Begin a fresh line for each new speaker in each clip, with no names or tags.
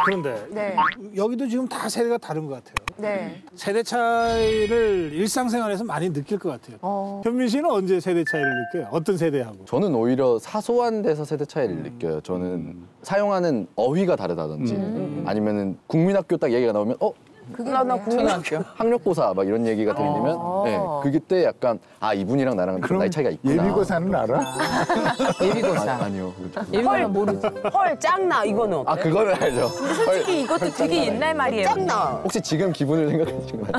그런데
네.
여기도 지금 다 세대가 다른 것 같아요.
네.
세대 차이를 일상생활에서 많이 느낄 것 같아요. 현민 씨는 언제 세대 차이를 느껴요? 어떤 세대하고?
저는 오히려 사소한 데서 세대 차이를 느껴요. 저는 사용하는 어휘가 다르다든지 아니면은 국민학교 딱 얘기가 나오면
그게
나
뭐예요?
국민학교.
학력고사 막 이런 얘기가 들리면 네, 그때 약간 이분이랑 나랑 나이 차이가 있구나.
예비고사는 알아?
예비고사.
아니요.
헐 모르지. 헐 짱나 이거는 어때?
그거는 알죠.
솔직히 이것도 되게 옛날 말이에요.
짱나.
혹시 지금 기분을 생각해 주신 거예요?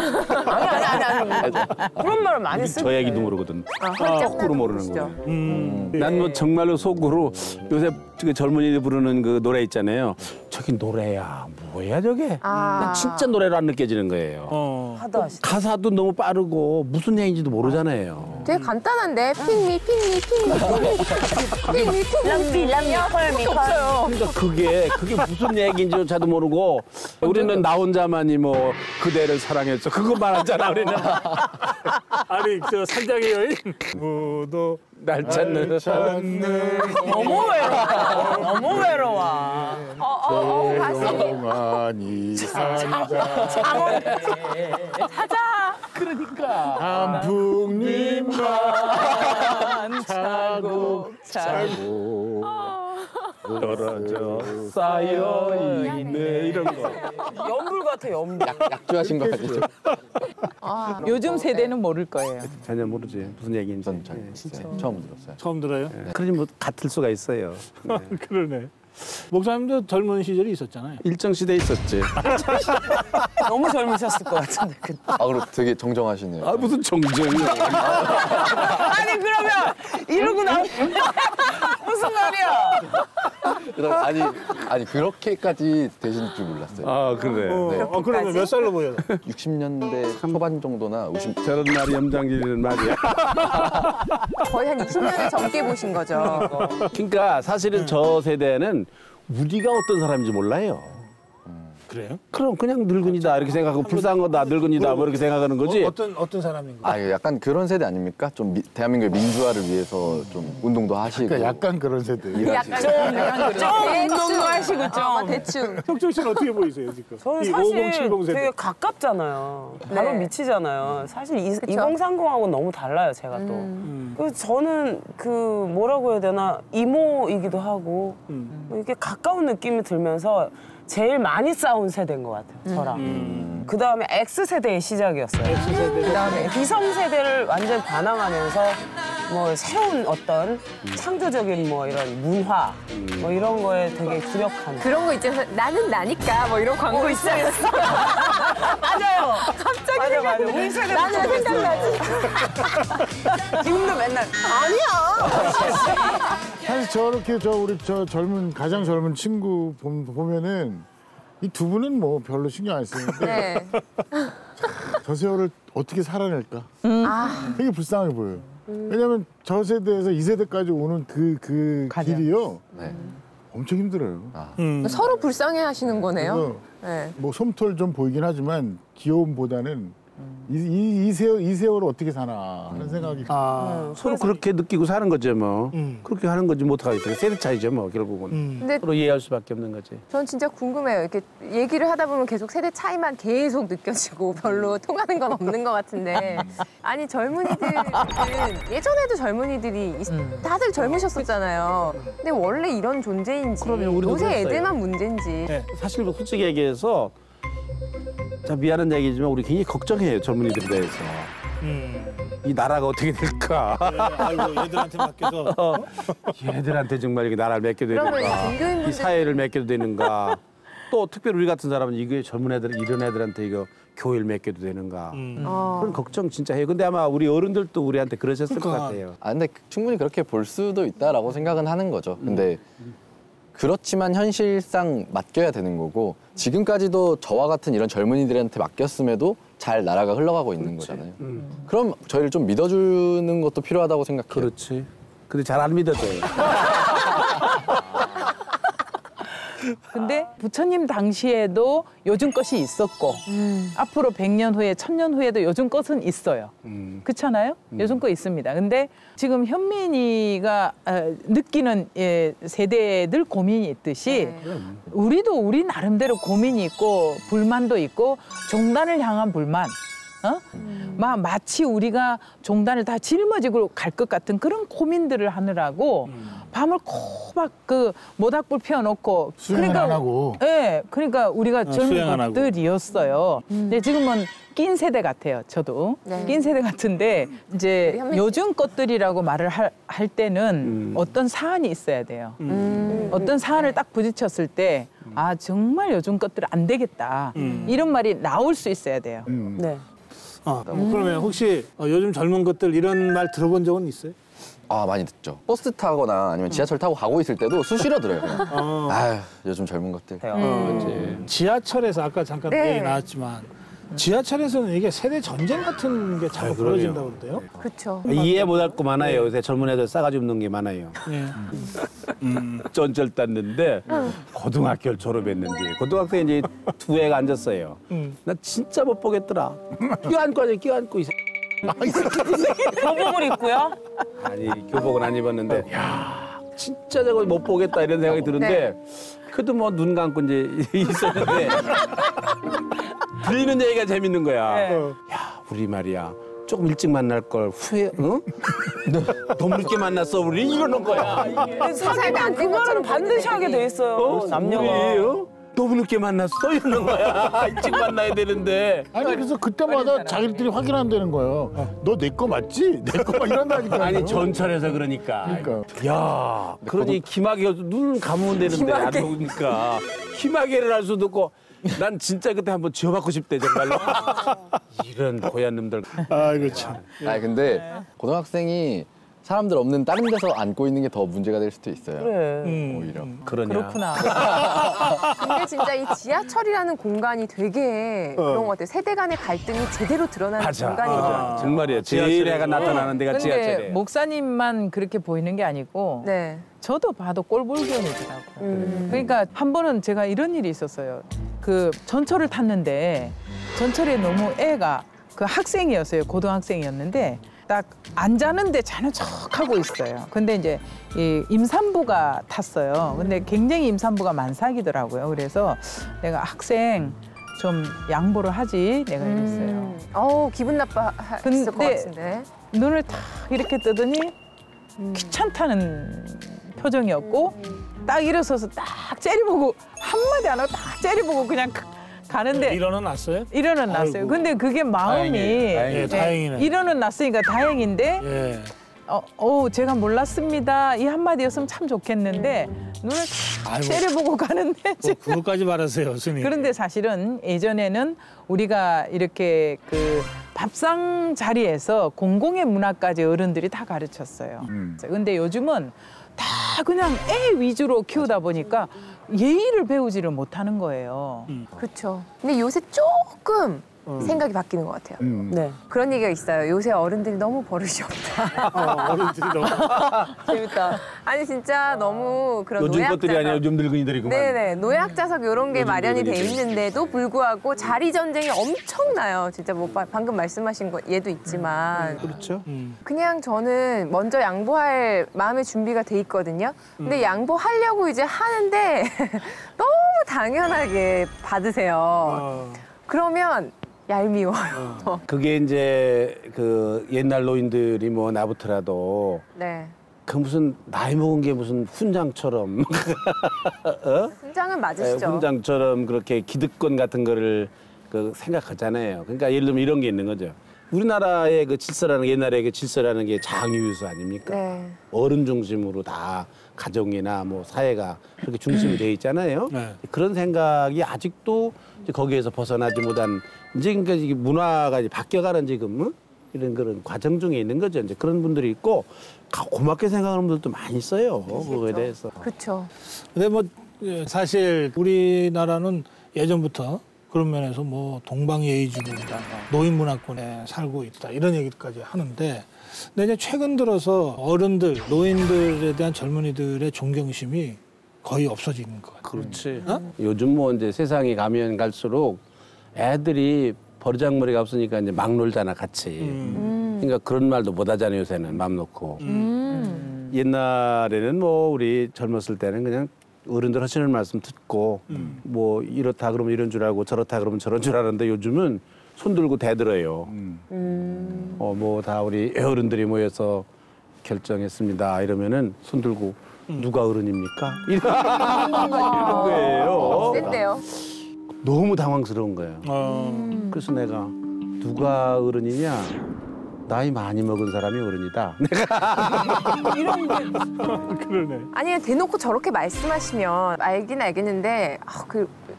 아니. 그런 말을 많이 쓰.
저 얘기도 모르거든. 거꾸로 모르는 거.
네.
난 뭐 정말로 속으로 요새 그 젊은이들 부르는 그 노래 있잖아요. 저기 노래야 뭐야 저게? 난 진짜 노래로 안 느껴지는 거예요.
하다 하시다.
가사도 너무 빠르고 무슨 얘기인지도 모르잖아요.
되게 간단한데 핑미 람미 헐미 없어요.
그러니까 그게 무슨 얘기인지조차도 모르고 우리는 나 혼자만이 뭐 그대를 사랑했어 그것만 하잖아 우리는.
아니 저 산장의 여인 무도
날 찾는
너무 외로워.
영원히 산다
찾아.
단풍잎만 차고
떨어져 쌓여 있네 이런 거.
연불 같아 연불.
약주하신 거 아니죠?
요즘 세대는 모를 거예요.
전혀 모르지 무슨 얘기인지.
전 잘 모르겠어요. 처음 들었어요.
처음 들어요?
그러니 뭐 같을 수가 있어요. 네.
그러네. 목사님도 젊은 시절이 있었잖아요.
일정 시대에 있었지.
너무 젊으셨을 것 같은데.
그리고 되게 정정하시네요.
무슨 정정이야.
아니 그러면 이러고 나오면 무슨 말이야?
아니 그렇게까지 되실 줄 몰랐어요.
그래.
그러면 몇 살로 보여요?
60년대 초반 정도나 50.
저런 날이 염장질이는 말이야.
거의 한 20년을 젊게 보신 거죠.
그러니까 사실은 저 세대는 우리가 어떤 사람인지 몰라요.
그래요?
그럼 그냥 늙은이다 이렇게 생각하고 불쌍한 거다 늙은이다 뭐 이렇게 생각하는 거지.
어떤 사람인 거예요?
약간 그런 세대 아닙니까? 좀 대한민국의 민주화를 위해서 좀 운동도 하시고.
그러니까 약간 그런 세대.
좀 운동도 하시고 좀.
대충.
혁정 씨는 어떻게 보이세요 지금?
저는
이
사실
5070 세대.
되게 가깝잖아요. 바로 미치잖아요. 사실 2030하고 너무 달라요, 제가 또. 그래서 저는 그 뭐라고 해야 되나 이모이기도 하고 이렇게 가까운 느낌이 들면서 제일 많이 싸운 세대인 것 같아요, 저랑. 그 다음에 X세대의 시작이었어요. 그 다음에 기성세대를 완전 반항하면서 뭐 새로운 어떤 창조적인 뭐 이런 문화 뭐 이런 거에 되게 주력하는.
그런 거 있잖아요. 나는 나니까 뭐 이런 광고 있어요.
맞아요.
갑자기
맞아. 우리 세대
나는 생각나지.
지금도 맨날 아니야.
사실 저렇게 우리 가장 젊은 친구 보면은 이 두 분은 뭐 별로 신경 안 쓰는데
네.
저 세월을 어떻게 살아낼까? 되게 불쌍해 보여요. 왜냐면 저 세대에서 이 세대까지 오는 그 길이요.
네.
엄청 힘들어요.
서로 불쌍해 하시는 거네요. 네.
뭐 솜털 좀 보이긴 하지만 귀여움보다는 이 세월을 어떻게 사나 하는 생각이.
서로 그렇게 느끼고 사는 거죠 뭐. 그렇게 하는 거지 못 하겠어요. 세대 차이죠 뭐 결국은.
근데
서로 이해할 수밖에 없는 거지.
전 진짜 궁금해요. 이렇게 얘기를 하다 보면 계속 세대 차이만 계속 느껴지고 별로 통하는 건 없는 것 같은데. 아니 젊은이들은 예전에도 젊은이들이 다들 젊으셨었잖아요. 근데 원래 이런 존재인지
그럼요, 우리도
요새
그랬어요.
애들만 문제인지.
네. 사실 뭐 솔직히 얘기해서 자 미안한 얘기지만 우리 굉장히 걱정해요 젊은이들에 대해서. 이 나라가 어떻게 될까?
아이고 얘들한테 맡겨서.
얘들한테 정말 이게 나라를 맡겨도 되는가?
그러면
이 사회를 맡겨도 되는가? 또 특별히 우리 같은 사람은 이게 젊은 애들 이런 애들한테 이거 교회를 맡겨도 되는가? 그런 걱정 진짜 해요. 근데 아마 우리 어른들도 우리한테 그러셨을 것 같아요.
근데 충분히 그렇게 볼 수도 있다라고 생각은 하는 거죠. 근데 그렇지만 현실상 맡겨야 되는 거고 지금까지도 저와 같은 이런 젊은이들한테 맡겼음에도 잘 나라가 흘러가고 있는 거잖아요. 그럼 저희를 좀 믿어주는 것도 필요하다고 생각해요.
그렇지. 근데 잘 안 믿어져요.
근데 부처님 당시에도 요즘 것이 있었고 앞으로 100년 후에 1000년 후에도 요즘 것은 있어요. 그렇잖아요? 요즘 거 있습니다. 근데 지금 현민이가 느끼는 세대들 고민이 있듯이 우리도 우리 나름대로 고민이 있고 불만도 있고 종단을 향한 불만. 마치 우리가 종단을 다 짊어지고 갈 것 같은 그런 고민들을 하느라고 밤을 코박 그 모닥불 피워놓고
수행을 안 하고.
예, 그러니까 우리가
수행 안
젊은
하고.
것들이었어요. 근데 지금은 낀 세대 같아요. 저도 낀 세대 같은데 이제 요즘 것들이라고 말을 할 때는 어떤 사안이 있어야 돼요. 어떤 사안을 딱 부딪혔을 때 아 정말 요즘 것들 안 되겠다 이런 말이 나올 수 있어야 돼요.
네.
그러면 혹시 요즘 젊은 것들 이런 말 들어본 적은 있어요?
아 많이 듣죠. 버스 타거나 아니면 지하철 타고 가고 있을 때도 수시로 들어요. 그냥. 아휴 요즘 젊은 것들.
지하철에서 아까 잠깐
네.
얘기 나왔지만 지하철에서는 이게 세대 전쟁 같은 게 자꾸
그러네요.
벌어진다고 그러대요.
그렇죠.
이해 못할 거 많아요. 요새 젊은 애들 싸가지 없는 게 많아요.
예.
전철 땄는데 고등학교를 졸업했는데 고등학생이 이제 두 애가 앉았어요. 나 진짜 못 보겠더라. 끼안고 이
교복을 입고요?
아니 교복은 안 입었는데 야 진짜 저거 못 보겠다 이런 생각이 드는데 그래도 뭐 눈 감고 이제 있었는데 들리는 얘기가 재밌는 거야. 야 우리 말이야 조금 일찍 만날 걸 후회 응? 너무 늦게 만났어 우리 이러는 거야.
사귀면 그 말은 반드시 하게 돼 있어요. 남녀가.
우리, 너무 늦게 만났어 이러는 거야. 일찍 만나야 되는데.
아니 그래서 그때마다 자기들이 확인한다는 거예요. 너 내 거 맞지? 내 거 이런다니까.
아니 전철에서 그러니까. 야, 그러니 기마개 눈 감으면 되는데 안 보니까 기마개를 할 수도 없고. 난 진짜 그때 한번 지어받고 싶대 정말로. 이런 고얀 놈들.
아이고 참.
아니 근데 고등학생이 사람들 없는 다른 데서 앉고 있는 게 더 문제가 될 수도 있어요.
그래.
오히려.
그러냐.
그렇구나.
근데 진짜 이 지하철이라는 공간이 되게 그런 것 같아요. 세대 간의 갈등이 제대로 드러나는
맞아.
공간인 것 같아요.
정말이야. 제일 애가 나타나는 데가
근데
지하철이에요.
목사님만 그렇게 보이는 게 아니고
네.
저도 봐도 꼴불견이더라고. 그러니까 한 번은 제가 이런 일이 있었어요. 그 전철을 탔는데 전철에 너무 애가 그 학생이었어요. 고등학생이었는데 딱 안 자는데 자는 척하고 있어요. 근데 이제 이 임산부가 탔어요. 근데 굉장히 임산부가 만삭이더라고요. 그래서 내가 학생 좀 양보를 하지 내가 이랬어요.
기분 나빠했을 것
근데
같은데.
눈을 탁 이렇게 뜨더니 귀찮다는 표정이었고 딱 일어서서 딱 째려보고 한마디 안 하고 딱 째려보고 그냥 가는데
일어는 났어요?
일어는 났어요.
아이고.
근데 그게 마음이
예, 다행이네.
일어는 났으니까 다행인데
예.
제가 몰랐습니다. 이 한마디였으면 참 좋겠는데 눈을 탁
아이고.
째려보고 가는데
뭐 그것까지 말하세요, 스님.
그런데 사실은 예전에는 우리가 이렇게 그 밥상 자리에서 공공의 문화까지 어른들이 다 가르쳤어요. 근데 요즘은 다 그냥 애 위주로 키우다 보니까 예의를 배우지를 못하는 거예요.
그렇죠. 근데 요새 조금 생각이 바뀌는 것 같아요.
네.
그런 얘기가 있어요. 요새 어른들이 너무 버릇이 없다.
어른들이 너무.
재밌다.
아니 진짜 너무 그런
요즘 것들이 아니라 요즘 늙은이들이구만.
네네 노약자석 이런 게
요즘
마련이 돼
늙은이들.
있는데도 불구하고 자리 전쟁이 엄청나요. 진짜 뭐 방금 말씀하신 거 얘도 있지만
그렇죠.
그냥 저는 먼저 양보할 마음의 준비가 돼 있거든요. 근데 양보하려고 이제 하는데 너무 당연하게 받으세요. 그러면 얄미워요.
그게 이제 그 옛날 노인들이 뭐 나부터라도
네.
그 무슨 나이 먹은 게 무슨 훈장처럼
훈장은 맞으시죠?
훈장처럼 그렇게 기득권 같은 거를 그 생각하잖아요. 그러니까 예를 들면 이런 게 있는 거죠. 우리나라의 그 질서라는 게 옛날에 그 질서라는 게 장유유소 아닙니까?
네.
어른 중심으로 다 가정이나 뭐 사회가 그렇게 중심이 돼 있잖아요.
네.
그런 생각이 아직도 이제 거기에서 벗어나지 못한 이제 그러니까 이게 문화가 이제 바뀌어가는 지금 이런 그런 과정 중에 있는 거죠. 이제 그런 분들이 있고 고맙게 생각하는 분들도 많이 있어요. 그거에 대해서.
그렇죠.
근데 뭐 사실 우리나라는 예전부터 그런 면에서 뭐 동방예의주의다, 노인 문화권에 살고 있다 이런 얘기까지 하는데, 근데 이제 최근 들어서 어른들, 노인들에 대한 젊은이들의 존경심이 거의 없어지는 것 같아요.
그렇지. 요즘 뭐 이제 세상이 가면 갈수록 애들이 버르장머리가 없으니까 이제 막 놀잖아 같이. 그러니까 그런 말도 못 하잖아요 요새는 맘 놓고. 옛날에는 뭐 우리 젊었을 때는 그냥 어른들 하시는 말씀 듣고 뭐 이렇다 그러면 이런 줄 알고 저렇다 그러면 저런 줄 알았는데 요즘은 손 들고 대들어요. 뭐 다 우리 어른들이 모여서 결정했습니다. 이러면은 손 들고 누가 어른입니까? 이런 거예요.
센데요.
너무 당황스러운 거예요. 그래서 내가 누가 어른이냐? 나이 많이 먹은 사람이 어른이다.
이런 게
그러네.
아니 대놓고 저렇게 말씀하시면 알긴 알겠는데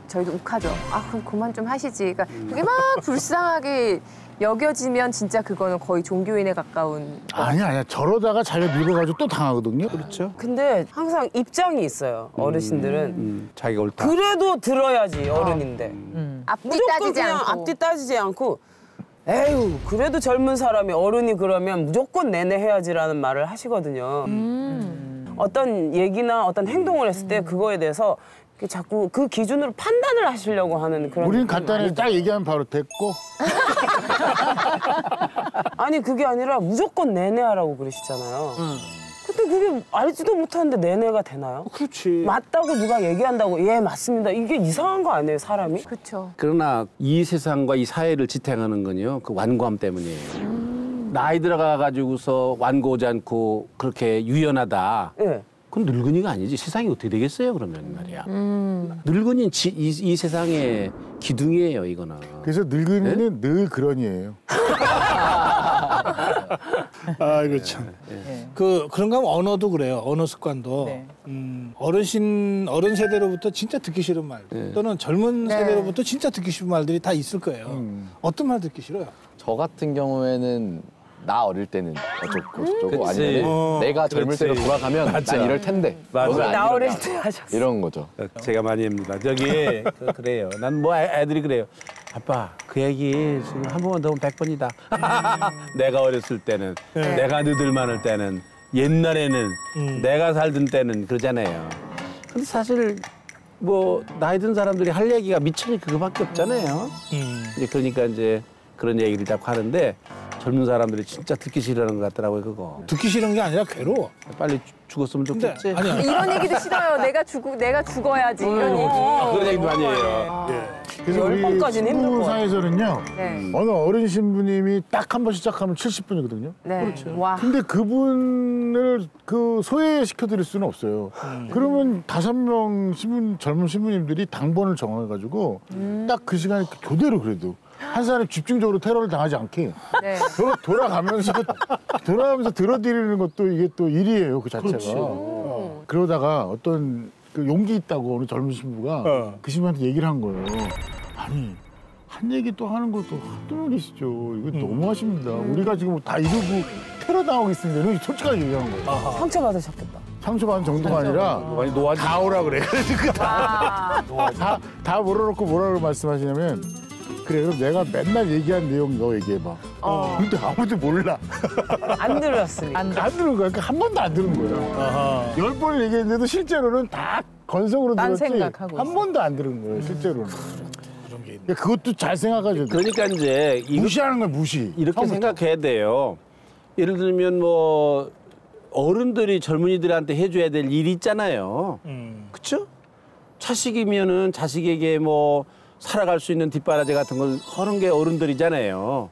저희도 욱하죠. 그럼 그만 좀 하시지. 그러니까 그게 막 불쌍하게 여겨지면 진짜 그거는 거의 종교인에 가까운.
아니야. 저러다가 자기가 늙어가지고 또 당하거든요.
그렇죠.
근데 항상 입장이 있어요. 어르신들은.
자기가 옳다.
그래도 들어야지 어른인데.
앞뒤
무조건
따지지
그냥
않고.
앞뒤 따지지 않고 에휴 그래도 젊은 사람이 어른이 그러면 무조건 내내 해야지라는 말을 하시거든요. 어떤 얘기나 어떤 행동을 했을 때 그거에 대해서 자꾸 그 기준으로 판단을 하시려고 하는 그런.
우리는
느낌이
간단히
많이
딱 얘기하면 바로 됐고.
아니 그게 아니라 무조건 내내 하라고 그러시잖아요. 근데 그게 알지도 못하는데 내내가 되나요?
그렇지.
맞다고 누가 얘기한다고 예 맞습니다. 이게 이상한 거 아니에요 사람이?
그렇죠.
그러나 이 세상과 이 사회를 지탱하는 건요 그 완고함 때문이에요. 나이 들어가가지고서 완고하지 않고 그렇게 유연하다.
예.
그건 늙은이가 아니지. 세상이 어떻게 되겠어요 그러면 말이야. 늙은이는 이 세상의 기둥이에요 이거는.
그래서 늙은이는 늘 그런이에요.
아이고 참. 그런가 하면 언어도 그래요. 언어 습관도.
네.
어른 세대로부터 진짜 듣기 싫은 말 또는 젊은 세대로부터 진짜 듣기 싫은 말들이 다 있을 거예요. 어떤 말 듣기 싫어요?
저 같은 경우에는 나 어릴 때는 어쩌고 저쩌고
그치.
아니면 내가 젊을 때로 돌아가면 난 이럴 텐데
맞아.
너는 안
나 어릴
이러냐.
때 하셨어.
이런 거죠.
제가 많이 합니다. 저기 그래요. 난 뭐 애들이 그래요. 아빠 그 얘기 지금 한 번만 더 하면 100번이다. 내가 어렸을 때는 내가 너들 많을 때는 옛날에는 내가 살던 때는 그러잖아요. 근데 사실 뭐 나이 든 사람들이 할 얘기가 미천이 그거밖에 없잖아요. 이제 그러니까 이제 그런 얘기를 자꾸 하는데 젊은 사람들이 진짜 듣기 싫어하는 것 같더라고요 그거.
듣기 싫은 게 아니라 괴로워.
빨리 죽었으면
근데
좋겠지.
아니야.
이런 얘기도 싫어요. 내가 죽어야지 이런 얘기.
그런 얘기도 많이 해요.
그래서 우리
10번까지는 힘들 것 같아요.
신부사에서는요.
네.
어느 어른 신부님이 딱 한 번 시작하면 70분이거든요.
네.
그렇죠.
와.
근데 그분을 소외시켜 드릴 수는 없어요. 그러면 5명 젊은 신부님들이 당번을 정해가지고 딱 그 시간에 교대로 그래도 한 사람이 집중적으로 테러를 당하지 않게
네.
돌아가면서 들어드리는 것도 이게 또 일이에요 그 자체가. 그러다가 어떤 그 용기 있다고 어느 젊은 신부가 그 신부한테 얘기를 한 거예요. 아니 한 얘기 또 하는 것도 한두 번이시죠. 이거 너무하십니다. 우리가 지금 다 이러고 테러 당하고 있습니다. 이렇게 솔직하게 얘기한 거예요.
상처받으셨겠다.
상처받은 정도가 아니라
많이 놓아지.
다 오라 그래. 다 몰아놓고 뭐라고 말씀하시냐면 그래 그럼 내가 맨날 얘기한 내용 너 얘기해봐. 근데 아무도 몰라.
안 들었으니까.
안 들은 거야. 그러니까 한 번도 안 들은 거예요. 10번을 얘기했는데도 실제로는 다 건성으로
딴
들었지
생각하고
한 번도 안 들은 거예요. 실제로는. 그러니까 그것도 잘 생각하죠.
그러니까 이제
무시하는 거야 무시.
이렇게
처음부터.
생각해야 돼요. 예를 들면 뭐 어른들이 젊은이들한테 해줘야 될 일이 있잖아요. 그렇죠? 자식이면은 자식에게 뭐 살아갈 수 있는 뒷바라지 같은 걸 하는 게 어른들이잖아요.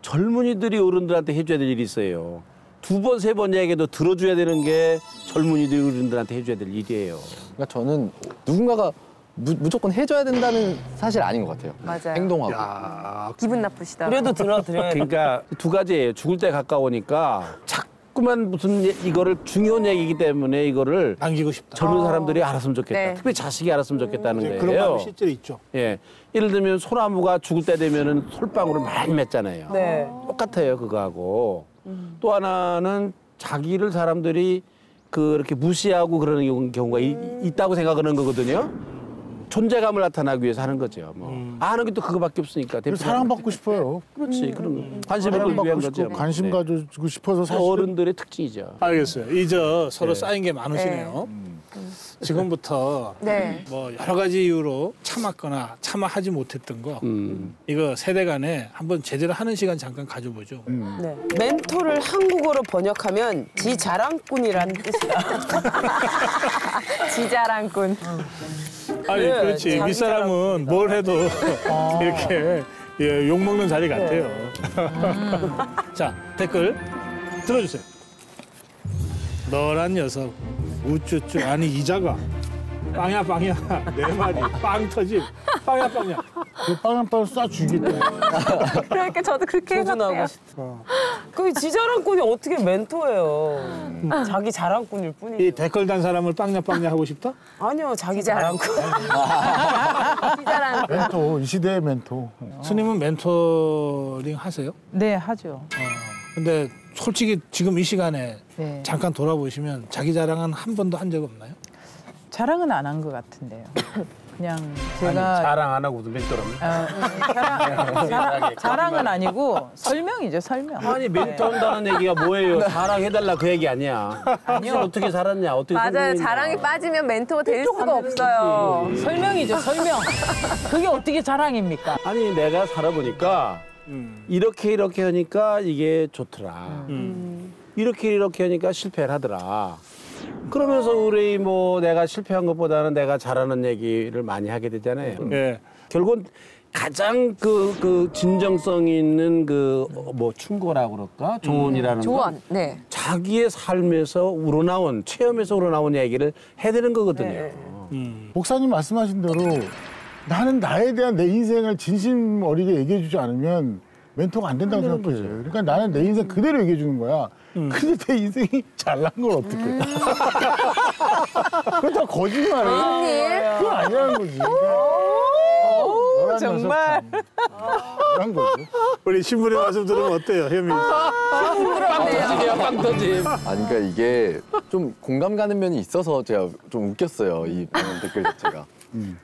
젊은이들이 어른들한테 해줘야 될 일이 있어요. 2번, 3번 얘기해도 들어줘야 되는 게 젊은이들이 어른들한테 해줘야 될 일이에요.
그러니까 저는 누군가가 무조건 해줘야 된다는 사실 아닌 것 같아요.
맞아요.
행동하고.
기분 나쁘시다.
그래도 들어드려야 돼.
그러니까 2가지예요. 죽을 때 가까우니까 자꾸만 무슨 이거를 중요한 얘기이기 때문에 이거를
남기고 싶다.
젊은 사람들이 알았으면 좋겠다.
네.
특히 자식이 알았으면 좋겠다는 거예요.
그런 마음이 실제로 있죠.
예. 예를 들면 소나무가 죽을 때 되면은 솔방울을 많이 맺잖아요.
네.
똑같아요, 그거하고. 또 하나는 자기를 사람들이 그렇게 무시하고 그러는 경우가 있다고 생각하는 거거든요. 존재감을 나타나기 위해서 하는 거죠. 뭐. 아는 게 또 그거밖에 없으니까.
그래서 사랑받고 싶어요.
그렇지. 그런 관심을 끌기 위한
사랑받고
거죠.
싶고 관심
네.
가지고 싶어서 사실
어른들의 특징이죠.
알겠어요. 이제 서로
네.
쌓인 게 많으시네요. 지금부터
네.
뭐 여러 가지 이유로 참았거나 참아하지 못했던 거 이거 세대 간에 한번 제대로 하는 시간 잠깐 가져보죠.
네. 멘토를 한국어로 번역하면 지자랑꾼이란 뜻이야.
지자랑꾼.
아니
네,
그렇지
자기
윗사람은 뭘 해도 이렇게 예, 욕먹는 자리 같아요. 자 댓글 들어주세요. 너란 녀석 우쭈쭈 아니 이자가 빵야 내 말이 빵 터짐 빵야
그 빵 한 빵 쏴주겠다.
그러니까 저도 그렇게
조준하고
해석해요.
싶어. 그 지자랑꾼이 어떻게 멘토예요? 자기 자랑꾼일
이
뿐이에요.
댓글 단 사람을 빵야 하고 싶다?
아니요, 자기
지자랑꾼.
자랑꾼.
지자랑꾼.
멘토 이 시대의 멘토.
스님은 멘토링 하세요?
네, 하죠.
근데 솔직히 지금 이 시간에
네.
잠깐 돌아보시면 자기 자랑은 한 번도 한 적 없나요?
자랑은 안 한 것 같은데요. 그냥
아니,
제가
자랑 안 하고도 멘토라면.
자랑은 아니고 설명이죠, 설명.
아니 멘토 한다는 얘기가 뭐예요? 자랑해달라 그 얘기 아니야.
아니요.
어떻게 살았냐? 어떻게
맞아요.
성공했냐.
자랑이 빠지면 멘토가 될 수가 없어요.
설명이죠, 설명. 그게 어떻게 자랑입니까?
아니 내가 살아보니까 이렇게 하니까 이게 좋더라. 이렇게 하니까 실패를 하더라. 그러면서 우리 뭐 내가 실패한 것보다는 내가 잘하는 얘기를 많이 하게 되잖아요.
예.
결국은 가장 그 진정성 있는 그 뭐 충고라고 그럴까? 조언이라는 건
조언. 네.
자기의 삶에서 우러나온 체험에서 우러나온 얘기를 해드리는 거거든요.
목사님 말씀하신 대로 나는 나에 대한 내 인생을 진심 어리게 얘기해주지 않으면 멘토가 안 된다고 생각해요. 그러니까 나는 내 인생 그대로 얘기해주는 거야. 근데 내 인생이 잘난 걸 어떡해. 그거 다 거짓말이야.
웬일?
그건 아니라는 거지.
정말.
그런 거죠.
우리 신부님 말씀 들으면 어때요, 현민 씨?
빵 터짐. 아니 그러니까 이게 좀 공감 가는 면이 있어서 제가 좀 웃겼어요. 이 방금 댓글 자체가.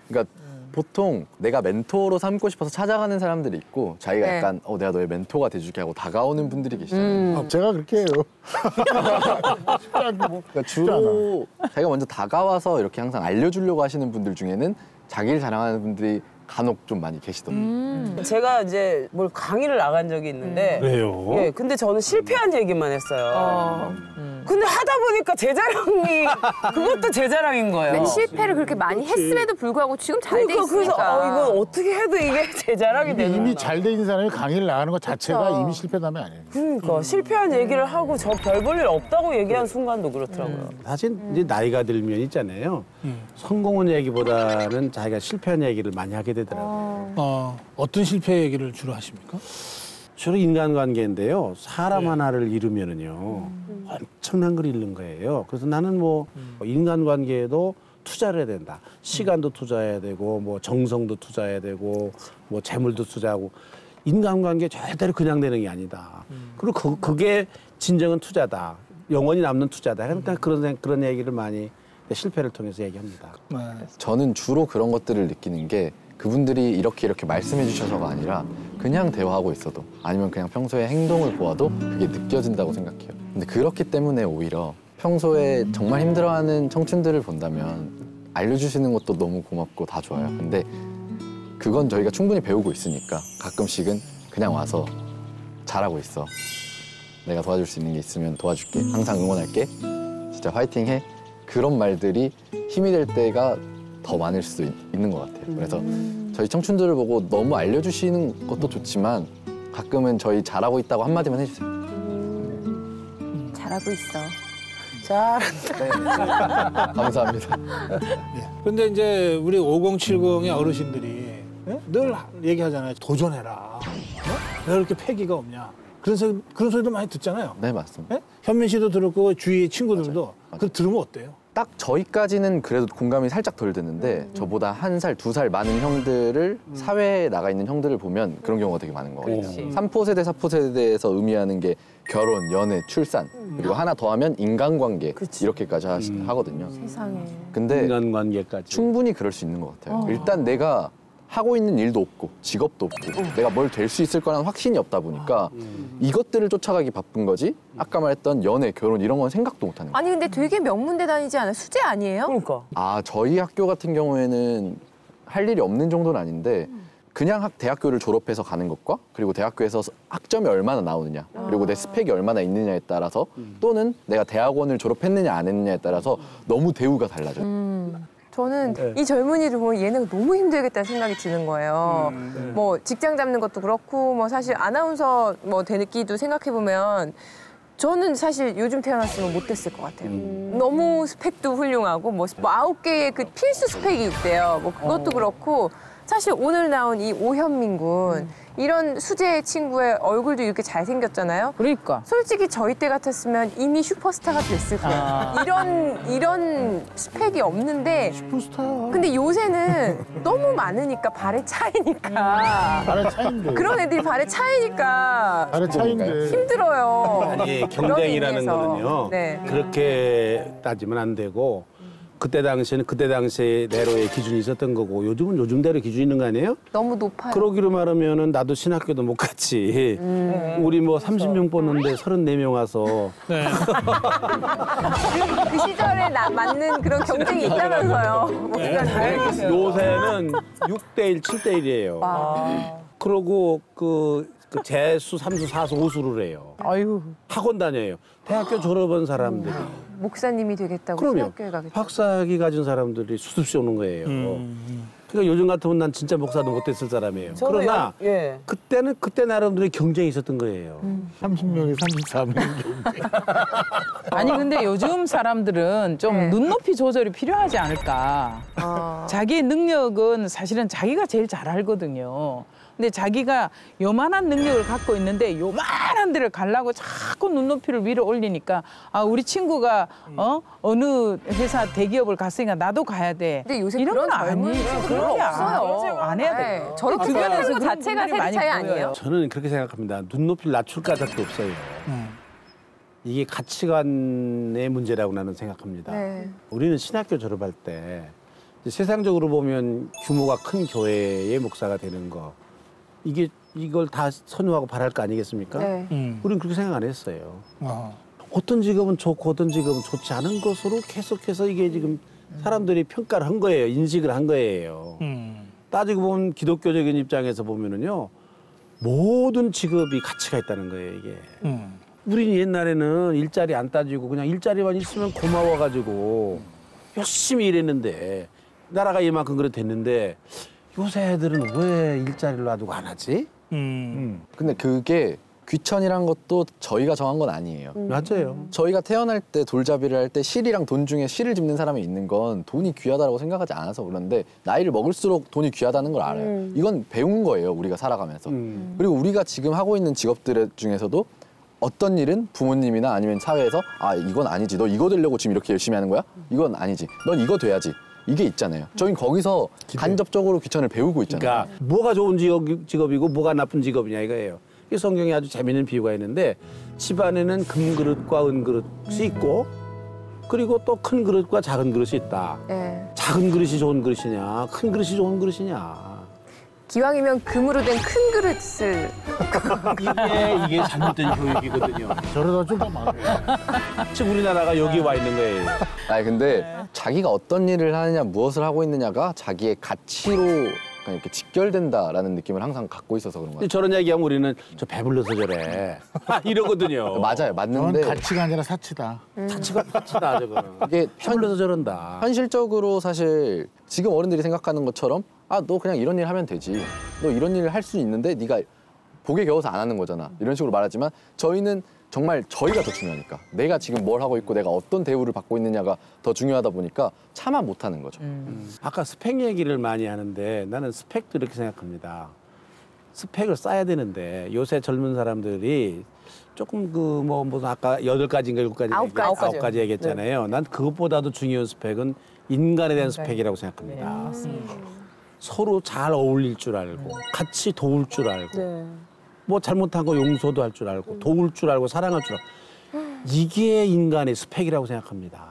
그러니까 보통 내가 멘토로 삼고 싶어서 찾아가는 사람들이 있고 자기가
네.
약간 내가 너의 멘토가 돼줄게 하고 다가오는 분들이 계시잖아요.
제가 그렇게 해요.
그러니까 주로 자기가 먼저 다가와서 이렇게 항상 알려주려고 하시는 분들 중에는 자기를 자랑하는 분들이 간혹 좀 많이 계시더라고요.
제가 이제 뭘 강의를 나간 적이 있는데
왜요?
예, 근데 저는 실패한 얘기만 했어요. 근데 하다 보니까 제 자랑이 그것도 제 자랑인 거예요.
실패를 그렇게 많이 했음에도 불구하고 지금 잘 돼
그러니까 그래서
있으니까.
이거 어떻게 해도 이게 제 자랑이 되는
이미 잘 돼 있는 사람이 강의를 나가는 것 자체가 이미 실패담이 아니에요.
그러니까 실패한 얘기를 하고 저 별 볼 일 없다고 얘기한 순간도 그렇더라고요.
사실 이제 나이가 들면 있잖아요. 성공한 얘기보다는 자기가 실패한 얘기를 많이 하게 되더라고요.
어떤 실패 얘기를 주로 하십니까?
주로 인간관계인데요. 사람 하나를 잃으면은요 엄청난 걸 잃는 거예요. 그래서 나는 뭐 인간관계에도 투자를 해야 된다. 시간도 투자해야 되고 뭐 정성도 투자해야 되고 뭐 재물도 투자하고 인간관계 절대로 그냥 되는 게 아니다. 그리고 그게 진정한 투자다. 영원히 남는 투자다. 그러니까 그런 얘기를 많이 실패를 통해서 얘기합니다.
저는 주로 그런 것들을 느끼는 게 그분들이 이렇게 말씀해 주셔서가 아니라 그냥 대화하고 있어도 아니면 그냥 평소에 행동을 보아도 그게 느껴진다고 생각해요. 근데 그렇기 때문에 오히려 평소에 정말 힘들어하는 청춘들을 본다면 알려주시는 것도 너무 고맙고 다 좋아요. 근데 그건 저희가 충분히 배우고 있으니까 가끔씩은 그냥 와서 잘하고 있어. 내가 도와줄 수 있는 게 있으면 도와줄게. 항상 응원할게. 진짜 화이팅해. 그런 말들이 힘이 될 때가 더 많을 수도 있는 것 같아요. 그래서 저희 청춘들을 보고 너무 알려주시는 것도 좋지만 가끔은 저희 잘하고 있다고 한마디만 해주세요.
잘하고 있어.
감사합니다.
근데 이제 우리 5070의 어르신들이 늘 얘기하잖아요. 도전해라. 왜 이렇게 패기가 없냐. 그런 소리도 많이 듣잖아요.
네, 맞습니다.
현민 씨도 들었고 주위 친구들도 그 들으면 어때요?
딱 저희까지는 그래도 공감이 살짝 덜 되는데 저보다 1살, 2살 많은 형들을 사회에 나가 있는 형들을 보면 그런 경우가 되게 많은 것 같아요. 3포 세대, 4포 세대에서 의미하는 게 결혼, 연애, 출산 그리고 하나 더 하면 인간관계 이렇게까지 하거든요.
세상에.
근데
인간관계까지.
충분히 그럴 수 있는 것 같아요. 일단 내가 하고 있는 일도 없고 직업도 없고 내가 뭘 될 수 있을 거라는 확신이 없다 보니까 이것들을 쫓아가기 바쁜 거지 아까 말했던 연애, 결혼 이런 건 생각도 못 하는 거예요.
아니 근데 되게 명문대 다니지 않아요? 수재 아니에요?
그러니까.
아, 저희 학교 같은 경우에는 할 일이 없는 정도는 아닌데 그냥 대학교를 졸업해서 가는 것과 그리고 대학교에서 학점이 얼마나 나오느냐 그리고 내 스펙이 얼마나 있느냐에 따라서 또는 내가 대학원을 졸업했느냐 안 했느냐에 따라서 너무 대우가 달라져요.
저는 이 젊은이들 보면 얘네가 너무 힘들겠다는 생각이 드는 거예요. 뭐 직장 잡는 것도 그렇고 뭐 사실 아나운서 뭐 되기도 생각해 보면 저는 사실 요즘 태어났으면 못 됐을 것 같아요. 너무 스펙도 훌륭하고 뭐 9개의 그 필수 스펙이 있대요. 뭐 그것도 그렇고 사실 오늘 나온 이 오현민 군 이런 수재 친구의 얼굴도 이렇게 잘생겼잖아요.
그러니까.
솔직히 저희 때 같았으면 이미 슈퍼스타가 됐을 거예요. 이런 스펙이 없는데
슈퍼스타야.
근데 요새는 너무 많으니까 발의 차이니까
발의 차인데.
그런 애들이 발의 차이니까
발의 차인데.
힘들어요.
아니
그런
경쟁이라는
의미에서.
거는요.
네.
그렇게 따지면 안 되고 그때 당시에는 그때 당시에 내로의 기준이 있었던 거고 요즘은 요즘대로 기준이 있는 거 아니에요?
너무 높아요.
그러기로 말하면은 나도 신학교도 못 갔지. 우리 뭐 30명 뽑는데 34명 와서
네.
그 시절에 맞는 그런 경쟁이 있다면서요.
요새는 6대1, 7대1이에요. 그러고 그 재수, 삼수, 사수, 오수를 해요.
아유.
학원 다녀요. 대학교 졸업한 사람들이.
목사님이 되겠다고
그럼요.
신학교에 가겠다.
박사학위 가진 사람들이 수습시 오는 거예요. 그러니까 요즘 같으면 난 진짜 목사도 못했을 사람이에요.
저도
그러나
예.
그때는 그때 나름대로의 경쟁이 있었던 거예요.
30명에 34명 경쟁.
아니 근데 요즘 사람들은 좀
네.
눈높이 조절이 필요하지 않을까. 자기의 능력은 사실은 자기가 제일 잘 알거든요. 근데 자기가 요만한 능력을 갖고 있는데 요만한 데를 가려고 자꾸 눈높이를 위로 올리니까 아 우리 친구가 어느 회사 대기업을 갔으니까 나도 가야 돼.
근데 요새
이런
그런
건
젊은이들
아니지.
별로
그런 게
없어요.
안 해야 돼.
네. 저렇게
주변에서
생각하는 것
그런
자체가
분들이 많이
세대 차이
보여요.
아니에요?
저는 그렇게 생각합니다. 눈높이를 낮출 까닭도 없어요. 이게 가치관의 문제라고 나는 생각합니다.
네.
우리는 신학교 졸업할 때 이제 세상적으로 보면 규모가 큰 교회의 목사가 되는 거 이걸 다 선호하고 바랄 거 아니겠습니까?
네.
우리는 그렇게 생각 안 했어요. 어떤 직업은 좋고 어떤 직업은 좋지 않은 것으로 계속해서 이게 지금 사람들이 평가를 한 거예요. 인식을 한 거예요. 따지고 보면 기독교적인 입장에서 보면은요. 모든 직업이 가치가 있다는 거예요, 이게. 우리는 옛날에는 일자리 안 따지고 그냥 일자리만 있으면 고마워가지고 열심히 일했는데 나라가 이만큼 그래 됐는데 요새 애들은 왜 일자리를 놔두고 안 하지?
근데 그게 귀천이란 것도 저희가 정한 건 아니에요.
맞아요.
저희가 태어날 때 돌잡이를 할 때 실이랑 돈 중에 실을 집는 사람이 있는 건 돈이 귀하다고 생각하지 않아서 그런데 나이를 먹을수록 돈이 귀하다는 걸 알아요. 이건 배운 거예요, 우리가 살아가면서. 그리고 우리가 지금 하고 있는 직업들 중에서도 어떤 일은 부모님이나 아니면 사회에서 아 이건 아니지, 너 이거 되려고 지금 이렇게 열심히 하는 거야? 이건 아니지, 넌 이거 돼야지. 이게 있잖아요. 저희는 거기서 간접적으로 귀천을 배우고 있잖아요.
그러니까 뭐가 좋은 직업이고 뭐가 나쁜 직업이냐 이거예요. 이 성경에 아주 재미있는 비유가 있는데 집안에는 금그릇과 은그릇이 있고 그리고 또 큰 그릇과 작은 그릇이 있다.
네.
작은 그릇이 좋은 그릇이냐 큰 그릇이 좋은 그릇이냐.
기왕이면 금으로 된 큰 그릇을
이게 잘못된 교육이거든요.
저러다 좀 더 많아요.
지금 우리나라가 여기 와 있는 거예요.
아니 근데 자기가 어떤 일을 하느냐 무엇을 하고 있느냐가 자기의 가치로 그냥 이렇게 직결된다라는 느낌을 항상 갖고 있어서 그런 것 같아요.
저런 얘기하면 우리는 저 배불러서 저래 이러거든요.
맞아요,
저건
맞는데
가치가 아니라 사치다.
사치다 저거는.
이게
배불러서 저런다.
현실적으로 사실 지금 어른들이 생각하는 것처럼 아 너 그냥 이런 일 하면 되지, 너 이런 일을 할 수 있는데 네가 복에 겨워서 안 하는 거잖아, 이런 식으로 말하지만 저희는 정말 저희가 더 중요하니까 내가 지금 뭘 하고 있고 내가 어떤 대우를 받고 있느냐가 더 중요하다 보니까 차마 못하는 거죠.
아까 스펙 얘기를 많이 하는데 나는 스펙도 이렇게 생각합니다. 스펙을 쌓아야 되는데 요새 젊은 사람들이 조금 무슨 아까 8가지인가 7가지
아홉 가지.
얘기했잖아요. 난 그것보다도 중요한 스펙은 인간에 대한 스펙이라고 생각합니다. 서로 잘 어울릴 줄 알고 같이 도울 줄 알고 뭐 잘못한 거 용서도 할 줄 알고 도울 줄 알고 사랑할 줄 알고 이게 인간의 스펙이라고 생각합니다.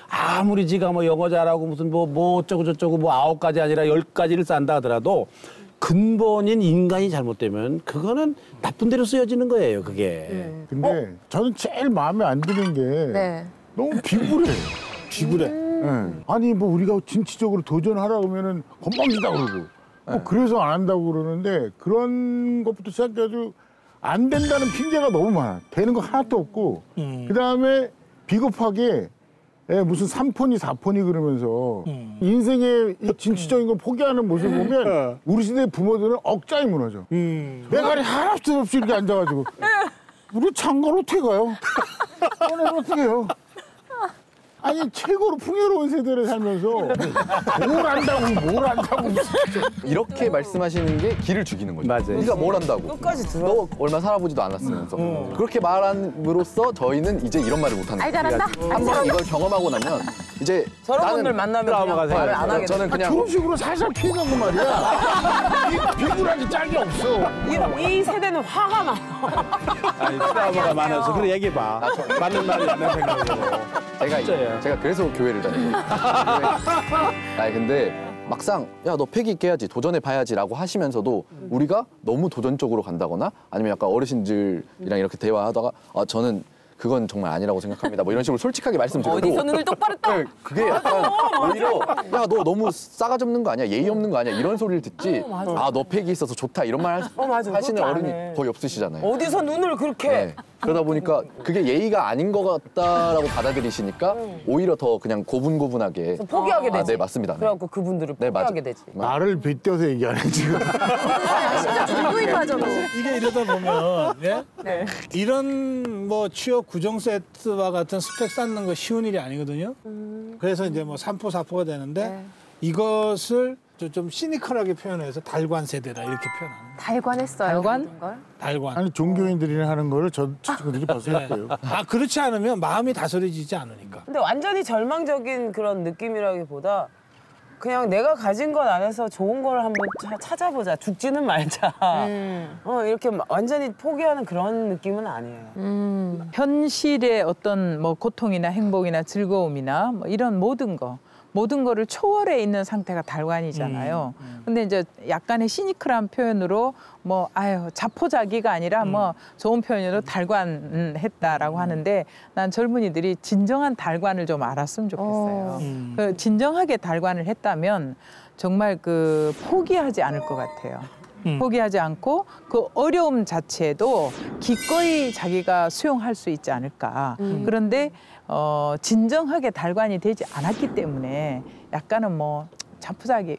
아무리 지가 뭐 영어 잘하고 무슨 뭐 어쩌고 저쩌고 뭐 9가지 아니라 10가지를 쌓는다 하더라도 근본인 인간이 잘못되면 그거는 나쁜 데로 쓰여지는 거예요, 그게.
근데 저는 제일 마음에 안 드는 게
네.
너무 비굴해.
비굴해.
예. 아니 뭐 우리가 진취적으로 도전하라 그러면은 건방지다 그러고 뭐 그래서 안 한다고 그러는데 그런 것부터 시작해가지고 안 된다는 핑계가 너무 많아. 되는 거 하나도 없고 그다음에 비겁하게 무슨 3폰이 4폰이 그러면서 인생의 이 진취적인 걸 포기하는 모습 보면 우리 시대 부모들은 억장이 무너져. 내가리 하나도 없이 이렇게 앉아가지고 우리 장가를 어떻게 가요? 오늘 어떻게 해요? 아니 최고로 풍요로운 세대를 살면서 뭘 안다고
이렇게 말씀하시는 게 기를 죽이는 거죠.
맞아요.
네가 뭘 한다고.
끝까지 들어.
너 얼마 살아보지도 않았으면서. 그렇게 말함으로써 저희는 이제 이런 말을 못하는
아이
거예요.
잘한다.
한 번 이걸 경험하고 나면 이제
저런 분들 만나면
드라마가
그냥 말을 안 하게 돼.
저는 그냥
그런 식으로 살살 피해가고 말이야. 비굴하기 짝이 없어.
이 세대는 화가 나.
아니, 트라우마가 많아서 그래 얘기해봐. 맞는 말이 내 생각으로.
제가 그래서 교회를 다니고. 아니 근데 막상 야 너 패기 있게 해야지 도전해 봐야지라고 하시면서도 우리가 너무 도전적으로 간다거나 아니면 약간 어르신들이랑 이렇게 대화하다가 저는 그건 정말 아니라고 생각합니다. 뭐 이런 식으로 솔직하게 말씀드려도
어디서 눈을 똑바로 떠?
네, 그게 약간 오히려 야 너 너무 싸가지 없는 거 아니야? 예의 없는 거 아니야? 이런 소리를 듣지 아 너 패기 있어서 좋다 이런 말
맞아.
하시는
그렇게 안
어른이
해.
거의 없으시잖아요.
어디서 눈을 그렇게?
네. 그러다 보니까 그게 예의가 아닌 것 같다라고 받아들이시니까 오히려 더 그냥 고분고분하게
포기하게 되지.
네 맞습니다. 네.
그래갖고 그분들을
네, 맞아.
포기하게 되지.
나를 빗대서 얘기하네 지금.
진짜 전부인마저도.
이게 이러다 보면 예?
네.
이런 뭐 취업 구정 세트와 같은 스펙 쌓는 거 쉬운 일이 아니거든요. 그래서 이제 뭐 3포 4포가 되는데
네.
이것을 좀 시니컬하게 표현해서 달관 세대라 이렇게 표현하는 거예요.
달관했어요.
달관?
모든 걸.
달관.
아니 종교인들이 하는 거를 저 친구들이 벌써
네.
했어요.
아 그렇지 않으면 마음이 다스려지지 않으니까.
근데 완전히 절망적인 그런 느낌이라기보다 그냥 내가 가진 것 안에서 좋은 걸 한번 찾아보자. 죽지는 말자. 이렇게 완전히 포기하는 그런 느낌은 아니에요.
현실의 어떤 뭐 고통이나 행복이나 즐거움이나 뭐 이런 모든 거를 초월해 있는 상태가 달관이잖아요. 근데 이제 약간의 시니컬한 표현으로 뭐 자포자기가 아니라 뭐 좋은 표현으로 달관했다라고 하는데 난 젊은이들이 진정한 달관을 좀 알았으면 좋겠어요. 그 진정하게 달관을 했다면 정말 그 포기하지 않을 것 같아요. 포기하지 않고 그 어려움 자체도 기꺼이 자기가 수용할 수 있지 않을까. 그런데 진정하게 달관이 되지 않았기 때문에 약간은 뭐 자포자기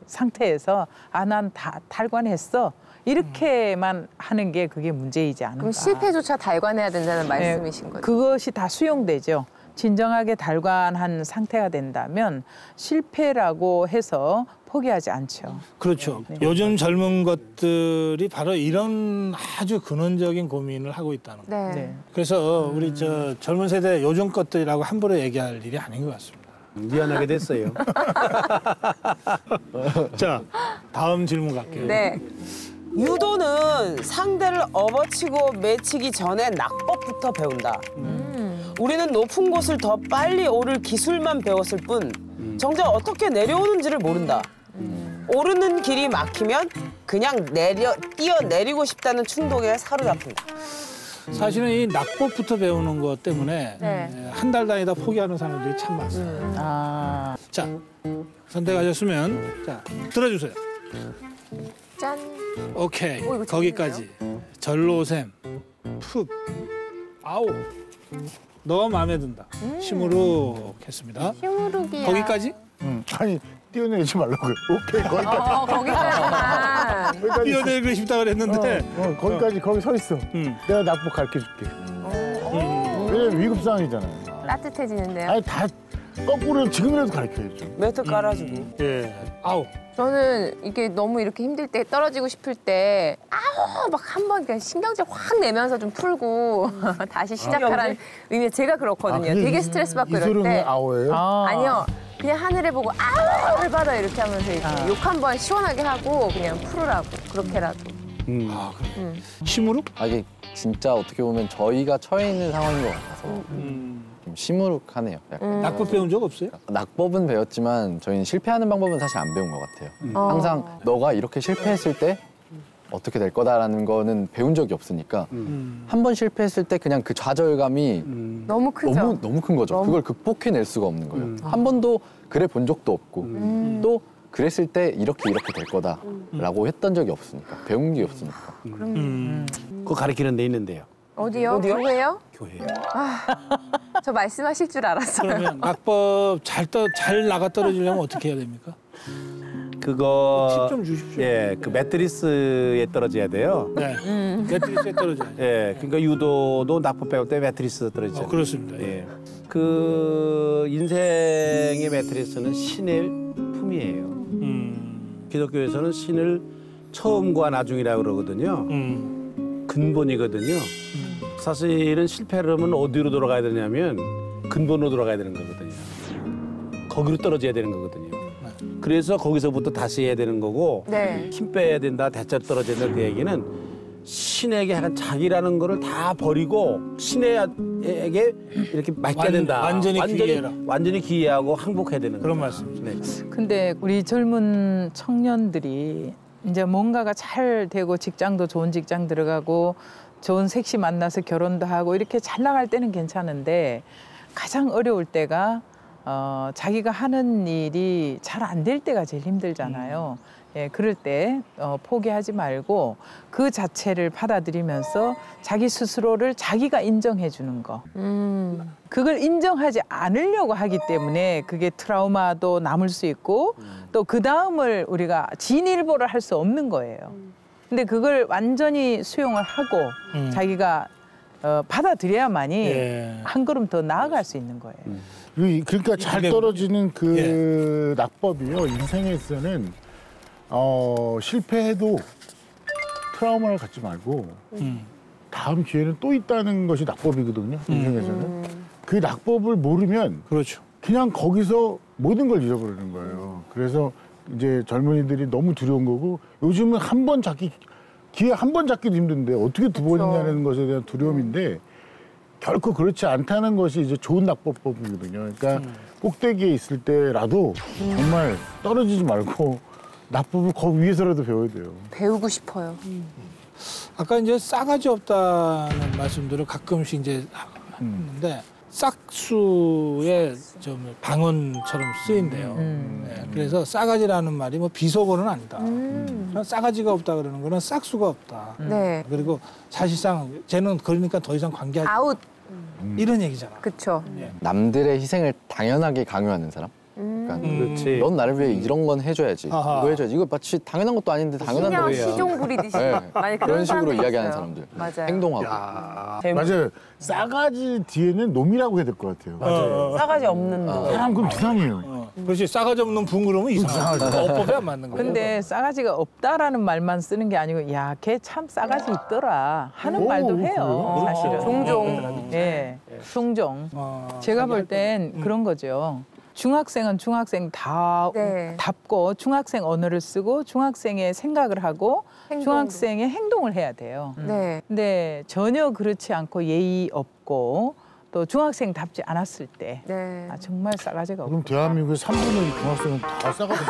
상태에서 난 다 달관했어. 이렇게만 하는 게 그게 문제이지 않을까.
그럼 실패조차 달관해야 된다는 말씀이신 거죠?
그것이 다 수용되죠. 진정하게 달관한 상태가 된다면 실패라고 해서 포기하지 않죠.
그렇죠. 요즘 젊은 것들이 바로 이런 아주 근원적인 고민을 하고 있다는 거예요.
네.
네.
그래서 우리 젊은 세대 요즘 것들이라고 함부로 얘기할 일이 아닌 것 같습니다.
미안하게 됐어요.
자, 다음 질문 갈게요.
네.
유도는 상대를 업어치고 매치기 전에 낙법부터 배운다. 우리는 높은 곳을 더 빨리 오를 기술만 배웠을 뿐 정작 어떻게 내려오는지를 모른다. 오르는 길이 막히면 그냥 뛰어내리고 싶다는 충동에 사로잡힌다.
사실은 이 낙법부터 배우는 것 때문에
네.
한 달 다니다 포기하는 사람들이 참 많습니다. 자, 선택하셨으면 자 들어주세요.
짠.
오케이,
이거
거기까지. 절로샘, 푹, 아우. 너무 마음에 든다. 시무룩 했습니다.
시무룩이야.
거기까지?
아니 뛰어내리지 말라고요. 오케이 거기까지.
거기까지만.
뛰어내리고 싶다 그랬는데
거기까지 거기 서 있어. 내가 낙법 가르쳐 줄게. 왜냐면 위급 상황이잖아요.
따뜻해지는데요.
아니 다 거꾸로 지금이라도 가르쳐야죠.
매트 깔아주고.
예, 아우.
저는 이게 너무 이렇게 힘들 때 떨어지고 싶을 때 아우 막 한번 그냥 신경질 확 내면서 좀 풀고 다시 시작하라는 의미. 제가 그렇거든요. 되게 스트레스 받고 이럴 때.
아오예요?
아니요. 그냥 하늘에 보고 아우 열받아 이렇게 하면서 이렇게 욕 한 번 시원하게 하고 그냥 풀으라고 그렇게라도.
아, 그래. 시무룩?
이게 진짜 어떻게 보면 저희가 처해 있는 상황인 것 같아서 좀 시무룩하네요. 약간.
낙법 배운 적 없어요?
낙법은 배웠지만 저희는 실패하는 방법은 사실 안 배운 것 같아요. 항상 너가 이렇게 실패했을 때 어떻게 될 거다라는 거는 배운 적이 없으니까 한 번 실패했을 때 그냥 그 좌절감이
너무 크죠.
너무 큰 거죠. 그걸 극복해낼 수가 없는 거예요. 한 번도 그래 본 적도 없고 또 그랬을 때 이렇게 될 거다라고 했던 적이 없으니까 배운 게 없으니까.
그거 가르치는 데 있는데요.
어디요? 교회요?
교회.
저 말씀하실 줄 알았어요.
그러면 낙법 잘 나가 떨어지려면 어떻게 해야 됩니까?
그거
팁 좀 주십시오.
예, 그 매트리스에 떨어져야 돼요.
네. 매트리스에 떨어져요.
예, 그러니까 유도도 낙법 배울 때 매트리스 떨어지죠.
그렇습니다.
예. 그 인생의 매트리스는 신의 품이에요. 기독교에서는 신을 처음과 나중이라고 그러거든요. 근본이거든요. 사실은 실패를 하면 어디로 돌아가야 되냐면 근본으로 돌아가야 되는 거거든요. 거기로 떨어져야 되는 거거든요. 그래서 거기서부터 다시 해야 되는 거고
네.
힘 빼야 된다, 대자로 떨어져야 된다 그 얘기는 신에게 약간 자기라는 거를 다 버리고 신에게 이렇게 맡겨야 된다. 완전히 기회하고 항복해야 되는
그런
거다.
말씀이죠.
네.
근데 우리 젊은 청년들이 이제 뭔가가 잘 되고 직장도 좋은 직장 들어가고 좋은 색시 만나서 결혼도 하고 이렇게 잘 나갈 때는 괜찮은데 가장 어려울 때가 자기가 하는 일이 잘 안 될 때가 제일 힘들잖아요. 예, 그럴 때 포기하지 말고 그 자체를 받아들이면서 자기 스스로를 자기가 인정해 주는 거. 그걸 인정하지 않으려고 하기 때문에 그게 트라우마도 남을 수 있고 또 그 다음을 우리가 진일보를 할 수 없는 거예요. 근데 그걸 완전히 수용을 하고 자기가 받아들여야만이 한 걸음 더 나아갈 수 있는 거예요.
그러니까 잘 떨어지는 그 낙법이요. 인생에서는 실패해도 트라우마를 갖지 말고 다음 기회는 또 있다는 것이 낙법이거든요. 인생에서는. 그 낙법을 모르면
그렇죠.
그냥 거기서 모든 걸 잃어버리는 거예요. 그래서 이제 젊은이들이 너무 두려운 거고 요즘은 기회 한 번 잡기도 힘든데 어떻게 두 번이냐는 것에 대한 두려움인데 결코 그렇지 않다는 것이 이제 좋은 낙법법이거든요. 그러니까 꼭대기에 있을 때라도 정말 떨어지지 말고 낙법을 거기 위에서라도 배워야 돼요.
배우고 싶어요.
아까 이제 싸가지 없다는 말씀들을 가끔씩 이제 하는데 싹수의 좀 방언처럼 쓰인대요. 네, 그래서 싸가지라는 말이 뭐 비속어는 아니다. 싸가지가 없다 그러는 거는 싹수가 없다.
네.
그리고 사실상 쟤는 그러니까 더 이상 관계하지
아웃.
이런 얘기잖아.
그쵸.
남들의 희생을 당연하게 강요하는 사람? 그러니까
그렇지.
넌 나를 위해 이런 건 해줘야지.
아하.
이거 해줘야지. 이거 마치 당연한 것도 아닌데 당연한
신형
거예요.
시종 부리듯이
네.
많이
그런 식으로
사람들이
이야기하는
있어요.
사람들.
맞아요.
행동하고.
맞아요. 싸가지 뒤에는 놈이라고 해야 될 것 같아요.
맞아요.
싸가지 없는 놈.
사람 그럼 이상해요.
그렇지. 싸가지 없는 붕 그러면 이상하죠. 어법에 안 맞는 거예요.
근데 싸가지가 없다라는 말만 쓰는 게 아니고 야, 걔 참 싸가지 있더라 하는 말도 해요. 사실은.
종종.
예, 종종. 제가 볼 땐 그런 거죠. 중학생은 중학생
네.
답고 중학생 언어를 쓰고 중학생의 생각을 하고 중학생의 행동을 해야 돼요.
네.
근데 전혀 그렇지 않고 예의 없고 또 중학생답지 않았을 때
네.
정말 싸가지가 없고.
그럼 대한민국의 3분의 2 중학생은 다 싸가지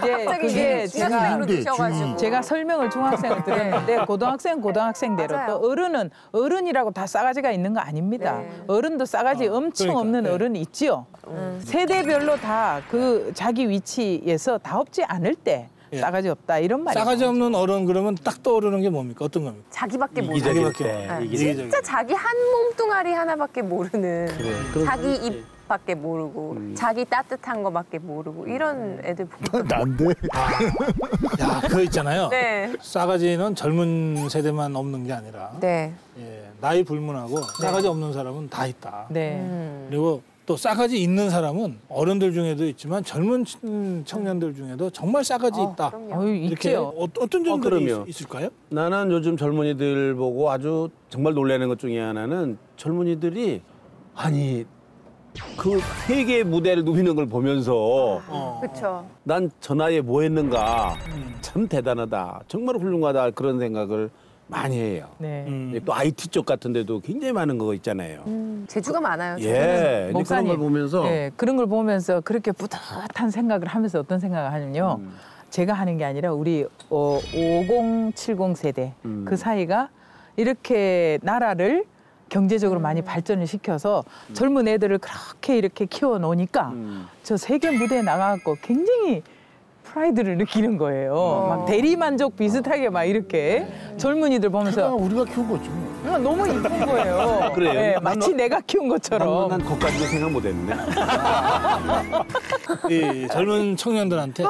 이제 그게
중학생으로
주인인데,
드셔가지고.
제가 설명을 중학생을 들었는데 고등학생은 고등학생대로
맞아요.
또 어른은 어른이라고 다 싸가지가 있는 거 아닙니다.
네.
어른도 싸가지 엄청
그러니까,
없는
네.
어른이 있지요. 세대별로 다 그 자기 위치에서 다 없지 않을 때
예.
싸가지 없다 이런 말이에요.
싸가지 없는 어른 그러면 딱 떠오르는 게 뭡니까? 어떤 겁니까?
자기밖에 모르는.
이기적일
자기밖에
때.
네.
이기적일
진짜 자기 한 몸뚱아리 하나밖에 모르는.
그럼
자기 입밖에 모르고 자기 따뜻한 거밖에 모르고 이런 애들 보면
난데.
야, 그거 있잖아요.
네.
싸가지는 젊은 세대만 없는 게 아니라
네.
예, 나이 불문하고 싸가지 없는 사람은 다 있다.
네.
그리고 또 싸가지 있는 사람은 어른들 중에도 있지만 젊은 청년들 중에도 정말 싸가지 있다.
그럼요.
어유
이렇게
있죠.
어떤 점들이
그럼요.
있을까요?
나는 요즘 젊은이들 보고 아주 정말 놀라는 것 중에 하나는 젊은이들이 아니 그 세계의 무대를 누비는 걸 보면서
그렇죠.
난 저 나이에 뭐 했는가 참 대단하다 정말 훌륭하다 그런 생각을 많이 해요.
네.
또 IT 쪽 같은 데도 굉장히 많은 거 있잖아요.
재주가 많아요.
예.
목사님,
그런 걸 보면서
네, 그런 걸 보면서 그렇게 뿌듯한 생각을 하면서 어떤 생각을 하냐면요. 제가 하는 게 아니라 우리 5070 세대 그 사이가 이렇게 나라를 경제적으로 많이 발전을 시켜서 젊은 애들을 그렇게 이렇게 키워 놓으니까 저 세계 무대에 나가고 굉장히 프라이드를 느끼는 거예요. 막 대리만족 비슷하게 막 이렇게 젊은이들 보면서
우리가 키운 거죠.
너무 이쁜 거예요.
그래요?
네, 마치 내가 키운 것처럼.
난 거기까지 생각 못했네.
이 젊은 청년들한테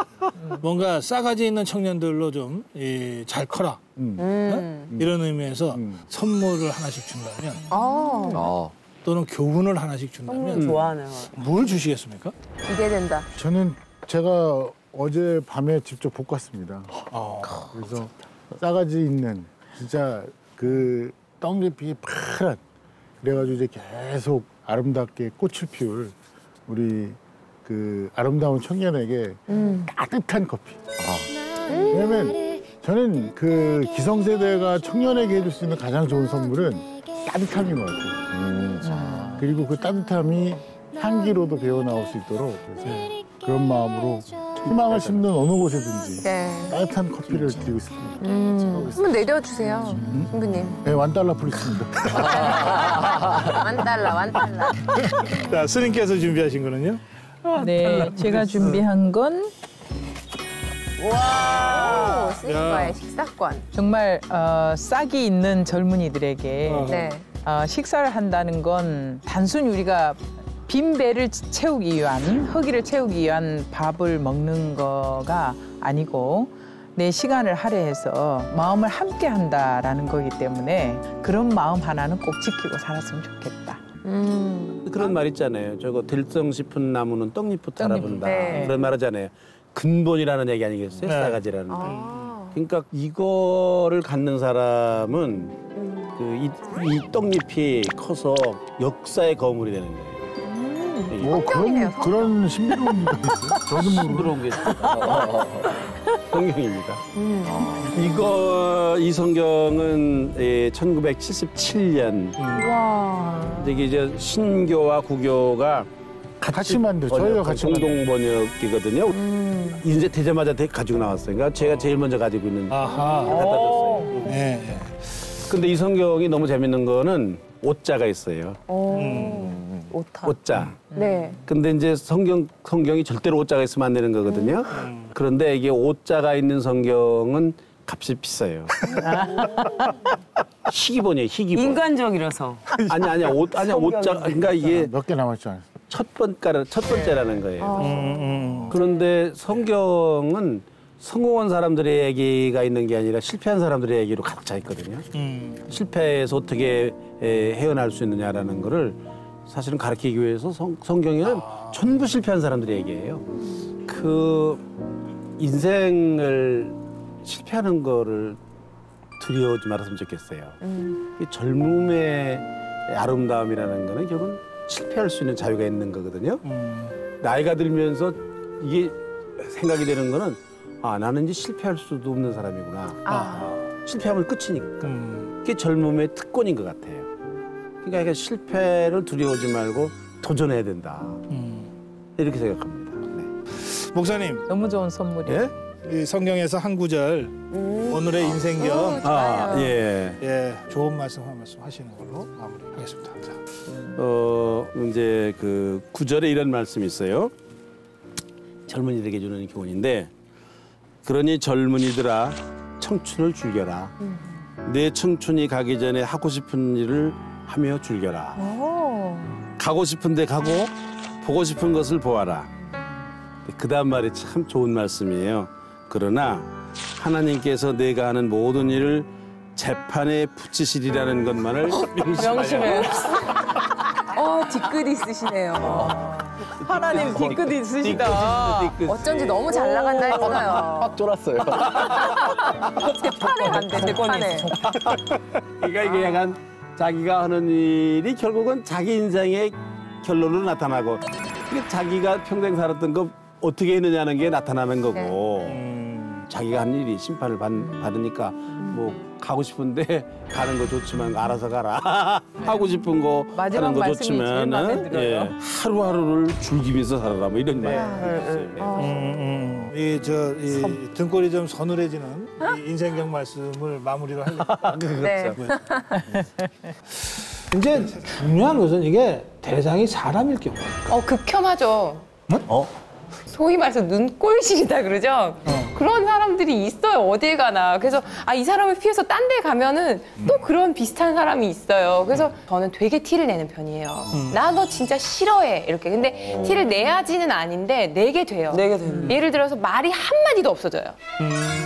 뭔가 싸가지 있는 청년들로 좀 잘 커라. 이런 의미에서 선물을 하나씩 준다면 또는 교훈을 하나씩 준다면
좋아하네요.
뭘 주시겠습니까?
기대된다.
저는 제가 어제 밤에 직접 볶았습니다. 그래서 싸가지 있는 진짜 그 떡잎이 파란 그래가지고 이제 계속 아름답게 꽃을 피울 우리 그 아름다운 청년에게 따뜻한 커피. 왜냐면 저는 그 기성세대가 청년에게 해줄 수 있는 가장 좋은 선물은 따뜻함인 것 같아요. 그리고 그 따뜻함이 향기로도 배어나올 수 있도록 그래서 그런 마음으로 희망을 심는 어느 곳에든지 따뜻한 커피를 드리고 있습니다.
한번 내려주세요, 신부님.
네, $1 풀리습니다.
$1.
자, 스님께서 준비하신 거는요?
네, 제가 준비한 건
와, 스님과의 식사권.
정말 싹이 있는 젊은이들에게
네.
식사를 한다는 건 단순히 우리가 빈 배를 채우기 위한, 허기를 채우기 위한 밥을 먹는 거가 아니고 내 시간을 할애해서 마음을 함께 한다라는 거기 때문에 그런 마음 하나는 꼭 지키고 살았으면 좋겠다.
그런 말 있잖아요. 저거 들성 싶은 나무는 떡잎부터 알아본다.
네.
그런 말 하잖아요. 근본이라는 얘기 아니겠어요?
네.
싸가지라는 거. 그러니까 이거를 갖는 사람은 이 떡잎이 커서 역사의 거물이 되는 거예요.
성경이네요, 성경.
그런 신비로운 게 있어요? 저는 모르고.
들어온 게 성경입니다. 이 성경은 1977년 이게 이제 신교와 구교가
같이 만들, 저희가 같이
공동 번역이거든요. 인쇄 되자마자 가지고 나왔어요. 그러니까 제가 제일 먼저 가지고 있는
아하.
갖다 줬어요.
네.
근데 이 성경이 너무 재밌는 거는 오자가 있어요.
오타.
오자.
네.
근데 이제 성경이 절대로 오자가 있으면 안 되는 거거든요. 그런데 이게 오자가 있는 성경은 값이 비싸요. 희기본이에요, 희기본.
인간적이라서.
아니야, 오자. 그러니까 이게
몇 개 남았지 않아요?
첫 번째라는 거예요. 그런데 성경은 성공한 사람들의 얘기가 있는 게 아니라 실패한 사람들의 얘기로 가득 차 있거든요. 실패해서 어떻게 헤어날 수 있느냐라는 거를 사실은 가르치기 위해서 성경에는 전부 실패한 사람들의 얘기예요. 그 인생을 실패하는 거를 두려워하지 말았으면 좋겠어요. 이 젊음의 아름다움이라는 거는 결국은 실패할 수 있는 자유가 있는 거거든요. 나이가 들면서 이게 생각이 되는 거는 나는 이제 실패할 수도 없는 사람이구나. 실패하면 끝이니까. 그게 젊음의 특권인 것 같아요. 그러니까 실패를 두려워하지 말고 도전해야 된다. 이렇게 생각합니다. 네.
목사님,
너무 좋은 선물이에요.
예?
이 성경에서 한 구절 오늘의 인생 겸
예.
좋은 말씀 한 말씀 하시는 걸로 마무리하겠습니다. 자.
이제 그 구절에 이런 말씀이 있어요. 젊은이들에게 주는 교훈인데, 그러니 젊은이들아 청춘을 즐겨라. 내 청춘이 가기 전에 하고 싶은 일을 하며 즐겨라. 가고 싶은 데 가고 보고 싶은 것을 보아라. 그 다음 말이 참 좋은 말씀이에요. 그러나 하나님께서 내가 하는 모든 일을 재판에 붙이시리라는 것만을 명심하여.
뒤끝 있으시네요.
하나님 뒤끝 있으시다.
어쩐지 너무 잘 나간다 했어요.
확 쫄았어요.
재판에 간대, 재판에.
그러니까 이게 약간 자기가 하는 일이 결국은 자기 인생의 결론으로 나타나고, 이게 자기가 평생 살았던 거 어떻게 했느냐는 게 나타나는 거고, 자기가 한 일이 심판을 받으니까 뭐 가고 싶은데 가는 거 좋지만 알아서 가라. 하고 싶은 거
마지막
하는 거
말씀이 제일
좋지만
마음에 들어요.
하루하루를 즐기면서 살아라 뭐 이런 말이 있어요.
이 등골이 좀 서늘해지는 이 인생경 말씀을 마무리로 하려고.
네.
이제 중요한 것은 이게 대상이 사람일 경우.
극혐하죠. 소위 말해서 눈꼴실이다 그러죠. 그런 사람들이 있어요. 어딜 가나. 그래서 이 사람을 피해서 딴 데 가면은 또 그런 비슷한 사람이 있어요. 그래서 저는 되게 티를 내는 편이에요. 나 너 진짜 싫어해. 이렇게. 근데 티를 내야지는 아닌데 내게 돼요.
내게 되는.
예를 들어서 말이 한마디도 없어져요.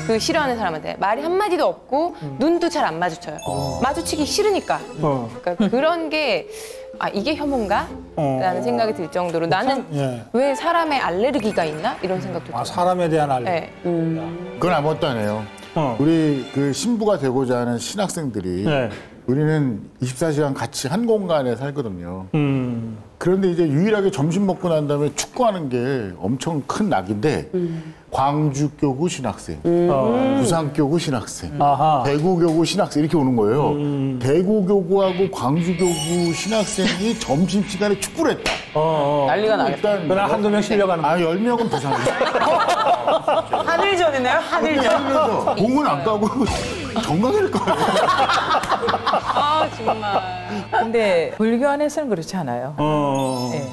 그 싫어하는 사람한테. 말이 한마디도 없고 눈도 잘 안 마주쳐요. 마주치기 싫으니까. 그러니까 그런 게 이게 혐오인가? 라는 생각이 들 정도로 나는
예.
왜 사람의 알레르기가 있나? 이런 생각도 들어요.
사람에 대한 알레르기.
네.
그건 아무것도 아니에요. 우리 그 신부가 되고자 하는 신학생들이
네.
우리는 24시간 같이 한 공간에 살거든요. 그런데 이제 유일하게 점심 먹고 난 다음에 축구하는 게 엄청 큰 낙인데 광주교구 신학생, 부산교구 신학생,
아하.
대구교구 신학생 이렇게 오는 거예요. 대구교구하고 광주교구 신학생이 점심시간에 축구를 했다.
난리가 나겠다.
일단
그날 한두 명 실려가는 거.
10명은 부산이에요.
한일전이네요, 한일전.
그래서 공은 안 가고 정강일 거예요.
정말.
근데 불교 안에서는 그렇지 않아요. 네.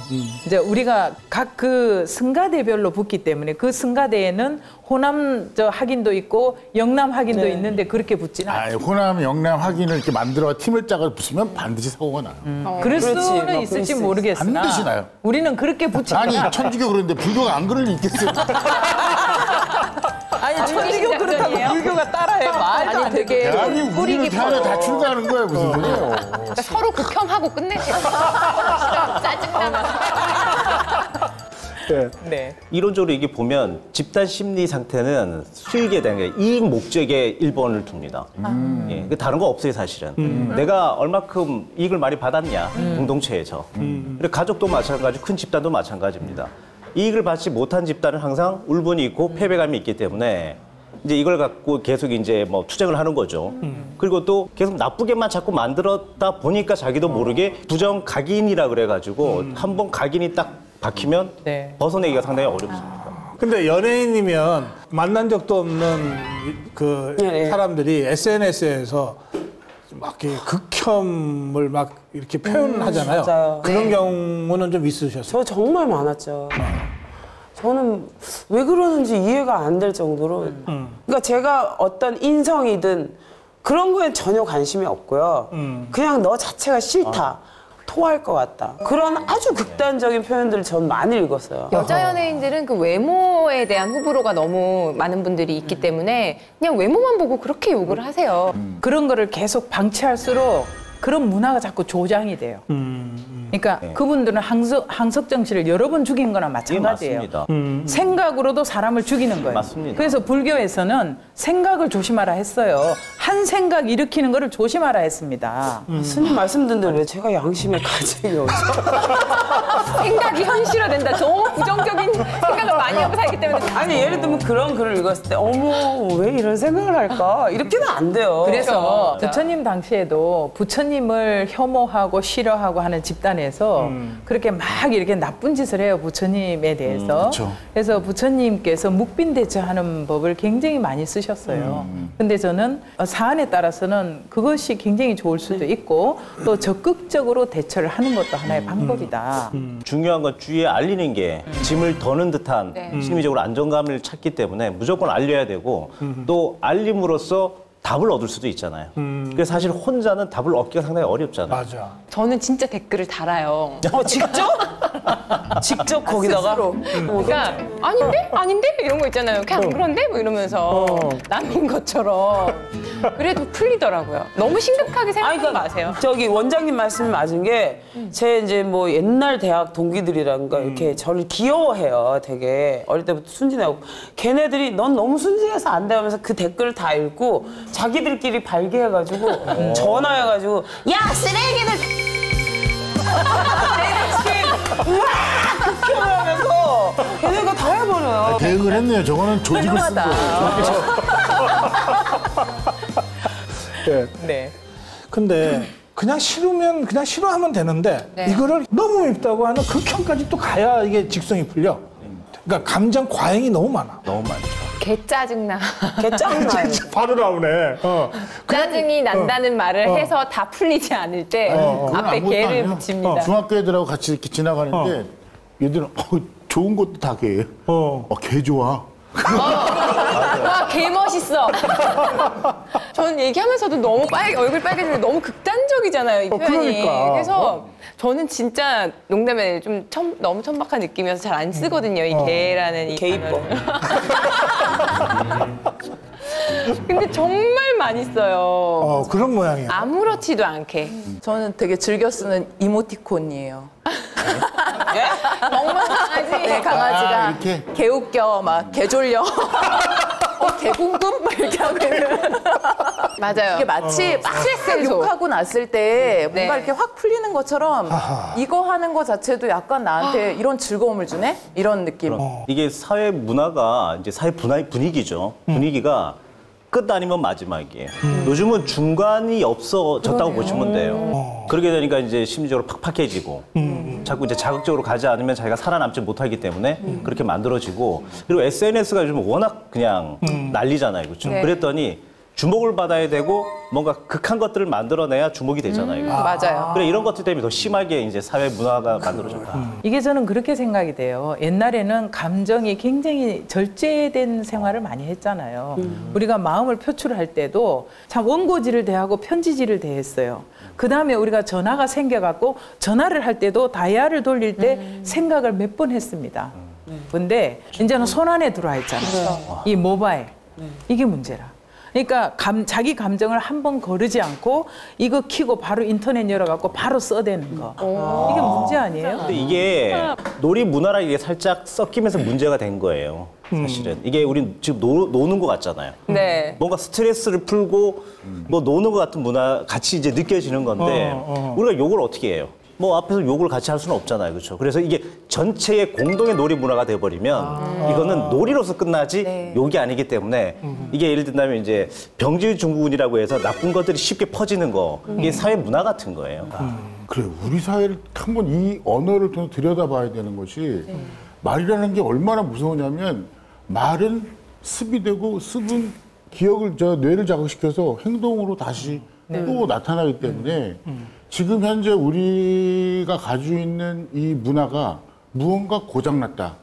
이제 우리가 각 그 승가대별로 붙기 때문에 그 승가대에는 호남 학인도 있고 영남 학인도 있는데 그렇게 붙지는 않아요.
호남, 영남 확인을 이렇게 만들어 팀을 짜서 붙으면 반드시 사고가 나요.
그럴
그렇지.
수는
뭐
있을지
그럴 수
모르겠으나
반드시 나요.
우리는 그렇게 붙이지
아니
않아요.
천주교 그러는데 불교가 안 그럴 리 있겠어요.
아니 천주교 그렇다고
작전이에요?
불교가 따라해 말도 안 되게
아니 우리는
뿌리기
대안에 다
바로.
출가하는 거야 무슨 소리예요.
그러니까 서로 극혐하고 끝내세요. 짜증나.
네.
이론적으로 이게 보면 집단 심리 상태는 수익에 대한 게 이익 목적에 1번을 둡니다. 예, 그 다른 거 없어요 사실은. 내가 얼마큼 이익을 많이 받았냐 공동체에서. 그리고 가족도 마찬가지, 큰 집단도 마찬가지입니다. 이익을 받지 못한 집단은 항상 울분이 있고 패배감이 있기 때문에 이제 이걸 갖고 계속 이제 뭐 투쟁을 하는 거죠. 그리고 또 계속 나쁘게만 자꾸 만들었다 보니까 자기도 모르게 부정각인이라 그래가지고 한번 각인이 딱 박히면
네.
벗어내기가 상당히 어렵습니다.
근데 연예인이면 만난 적도 없는 그
네.
사람들이 SNS에서 막 이렇게 극혐을 막 이렇게 표현하잖아요.
맞아요.
그런 경우는 좀 있으셨어요?
저 정말 많았죠. 저는 왜 그러는지 이해가 안 될 정도로. 그러니까 제가 어떤 인성이든 그런 거에 전혀 관심이 없고요. 그냥 너 자체가 싫다. 토할 것 같다. 그런 아주 극단적인 표현들을 전 많이 읽었어요.
여자 연예인들은 그 외모에 대한 호불호가 너무 많은 분들이 있기 때문에 그냥 외모만 보고 그렇게 욕을 하세요.
그런 거를 계속 방치할수록 그런 문화가 자꾸 조장이 돼요. 그러니까 그분들은 항석정 씨를 여러 번 죽인 거나 마찬가지예요.
맞습니다.
생각으로도 사람을 죽이는 거예요.
맞습니다.
그래서 불교에서는 생각을 조심하라 했어요. 한 생각 일으키는 거를 조심하라 했습니다.
스님 말씀 듣는데 왜 제가 양심의 가책이 오죠?
생각이 현실화된다. 너무 부정적인 생각을 많이 하고 살기 때문에.
아니 예를 들면 그런 글을 읽었을 때 어머 왜 이런 생각을 할까? 이렇게는 안 돼요.
그래서
그렇죠.
부처님 당시에도 부처님을 혐오하고 싫어하고 하는 집단에서 그렇게 막 이렇게 나쁜 짓을 해요. 부처님에 대해서.
그렇죠.
그래서 부처님께서 묵빈대처하는 법을 굉장히 많이 쓰셨어요. 근데 저는 사안에 따라서는 그것이 굉장히 좋을 수도 있고 또 적극적으로 대처를 하는 것도 하나의 방법이다.
중요한 건 주위에 알리는 게 짐을 더는 듯한
네.
심리적으로 안정감을 찾기 때문에 무조건 알려야 되고 또 알림으로써 답을 얻을 수도 있잖아요. 그래서 사실 혼자는 답을 얻기가 상당히 어렵잖아요.
맞아.
저는 진짜 댓글을 달아요.
직접? 직접 거기다가?
그러니까 아닌데? 아닌데? 이런 거 있잖아요. 그냥 안 그런데? 뭐 이러면서 남인 것처럼. 그래도 풀리더라고요. 너무 심각하게 생각하지 마세요.
저기 원장님 말씀이 맞은 게 제 이제 뭐 옛날 대학 동기들이란가 이렇게 저를 귀여워해요. 되게 어릴 때부터 순진하고 걔네들이 넌 너무 순진해서 안 돼 하면서 그 댓글을 다 읽고 자기들끼리 발기해가지고 전화해가지고 야 쓰레기들 으악 극혐하면서 걔네가 다 해버려요.
대응을 했네요. 저거는 조직을 쓴 거예요.
네.
네.
근데 그냥 싫으면 그냥 싫어하면 되는데
네.
이거를 너무 밉다고 하는 극형까지 또 가야 이게 직성이 풀려. 그러니까 감정 과잉이 너무 많아.
너무 많죠.
개 짜증나.
개 짱나요.
바로 나오네.
짜증이 난다는 말을 해서 다 풀리지 않을 때
그건
앞에
아무것도
개를
아니야.
붙입니다.
중학교 애들하고 같이 이렇게 지나가는데 얘들은 좋은 것도 다 개예요. 개 좋아.
와, 개 멋있어. 저는 얘기하면서도 너무 얼굴 빨개지고 너무 극단적이잖아요, 이 표현이.
그러니까.
그래서 저는 진짜 농담에 좀 너무 천박한 느낌이어서 잘 안 쓰거든요, 이 개라는 이
개이뻐.
근데 정말 많이 써요.
그런 모양이야.
아무렇지도 않게.
저는 되게 즐겨 쓰는 이모티콘이에요.
멍멍하지.
네, 강아지가
이렇게?
개웃겨, 막 개졸려, 개궁금 막 이렇게 하고 있는.
맞아요.
이게 마치 막 욕하고 났을 때 뭔가
네.
이렇게 확 풀리는 것처럼 이거 하는 거 자체도 약간 나한테 이런 즐거움을 주네? 이런 느낌.
이게 사회 문화가 이제 사회 분위기죠. 분위기가 끝 아니면 마지막이에요. 요즘은 중간이 없어졌다고 보시면 돼요. 그러게 되니까 이제 심리적으로 팍팍해지고 자꾸 이제 자극적으로 가지 않으면 자기가 살아남지 못하기 때문에 그렇게 만들어지고 그리고 SNS가 요즘 워낙 그냥 난리잖아요. 그렇죠?
네.
그랬더니 주목을 받아야 되고 뭔가 극한 것들을 만들어내야 주목이 되잖아요.
맞아요.
그래 이런 것들 때문에 더 심하게 이제 사회 문화가 만들어졌다.
이게 저는 그렇게 생각이 돼요. 옛날에는 감정이 굉장히 절제된 생활을 많이 했잖아요. 우리가 마음을 표출할 때도 참 원고지를 대하고 편지지를 대했어요. 그 다음에 우리가 전화가 생겨갖고 전화를 할 때도 다이얼을 돌릴 때 생각을 몇 번 했습니다. 근데 이제는 손 안에 들어와 있잖아요. 이 모바일. 이게 문제라. 그러니까 자기 감정을 한 번 거르지 않고 이거 키고 바로 인터넷 열어갖고 바로 써대는 거. 이게 문제 아니에요?
근데 이게 놀이 문화랑 이게 살짝 섞이면서 문제가 된 거예요. 사실은 이게 우린 지금 노는 것 같잖아요.
네.
뭔가 스트레스를 풀고 뭐 노는 것 같은 문화 같이 이제 느껴지는 건데 우리가 욕을 어떻게 해요? 뭐 앞에서 욕을 같이 할 수는 없잖아요, 그렇죠? 그래서 이게 전체의 공동의 놀이 문화가 돼버리면 이거는 놀이로서 끝나지 욕이 아니기 때문에 이게 예를 든다면 이제 병질 증후군이라고 해서 나쁜 것들이 쉽게 퍼지는 거 이게 사회 문화 같은 거예요.
그래 우리 사회를 한번 이 언어를 통해 들여다봐야 되는 것이 말이라는 게 얼마나 무서우냐면 말은 습이 되고 습은 기억을 뇌를 자극시켜서 행동으로 다시 또 나타나기 때문에 지금 현재 우리가 가지고 있는 이 문화가 무언가 고장났다.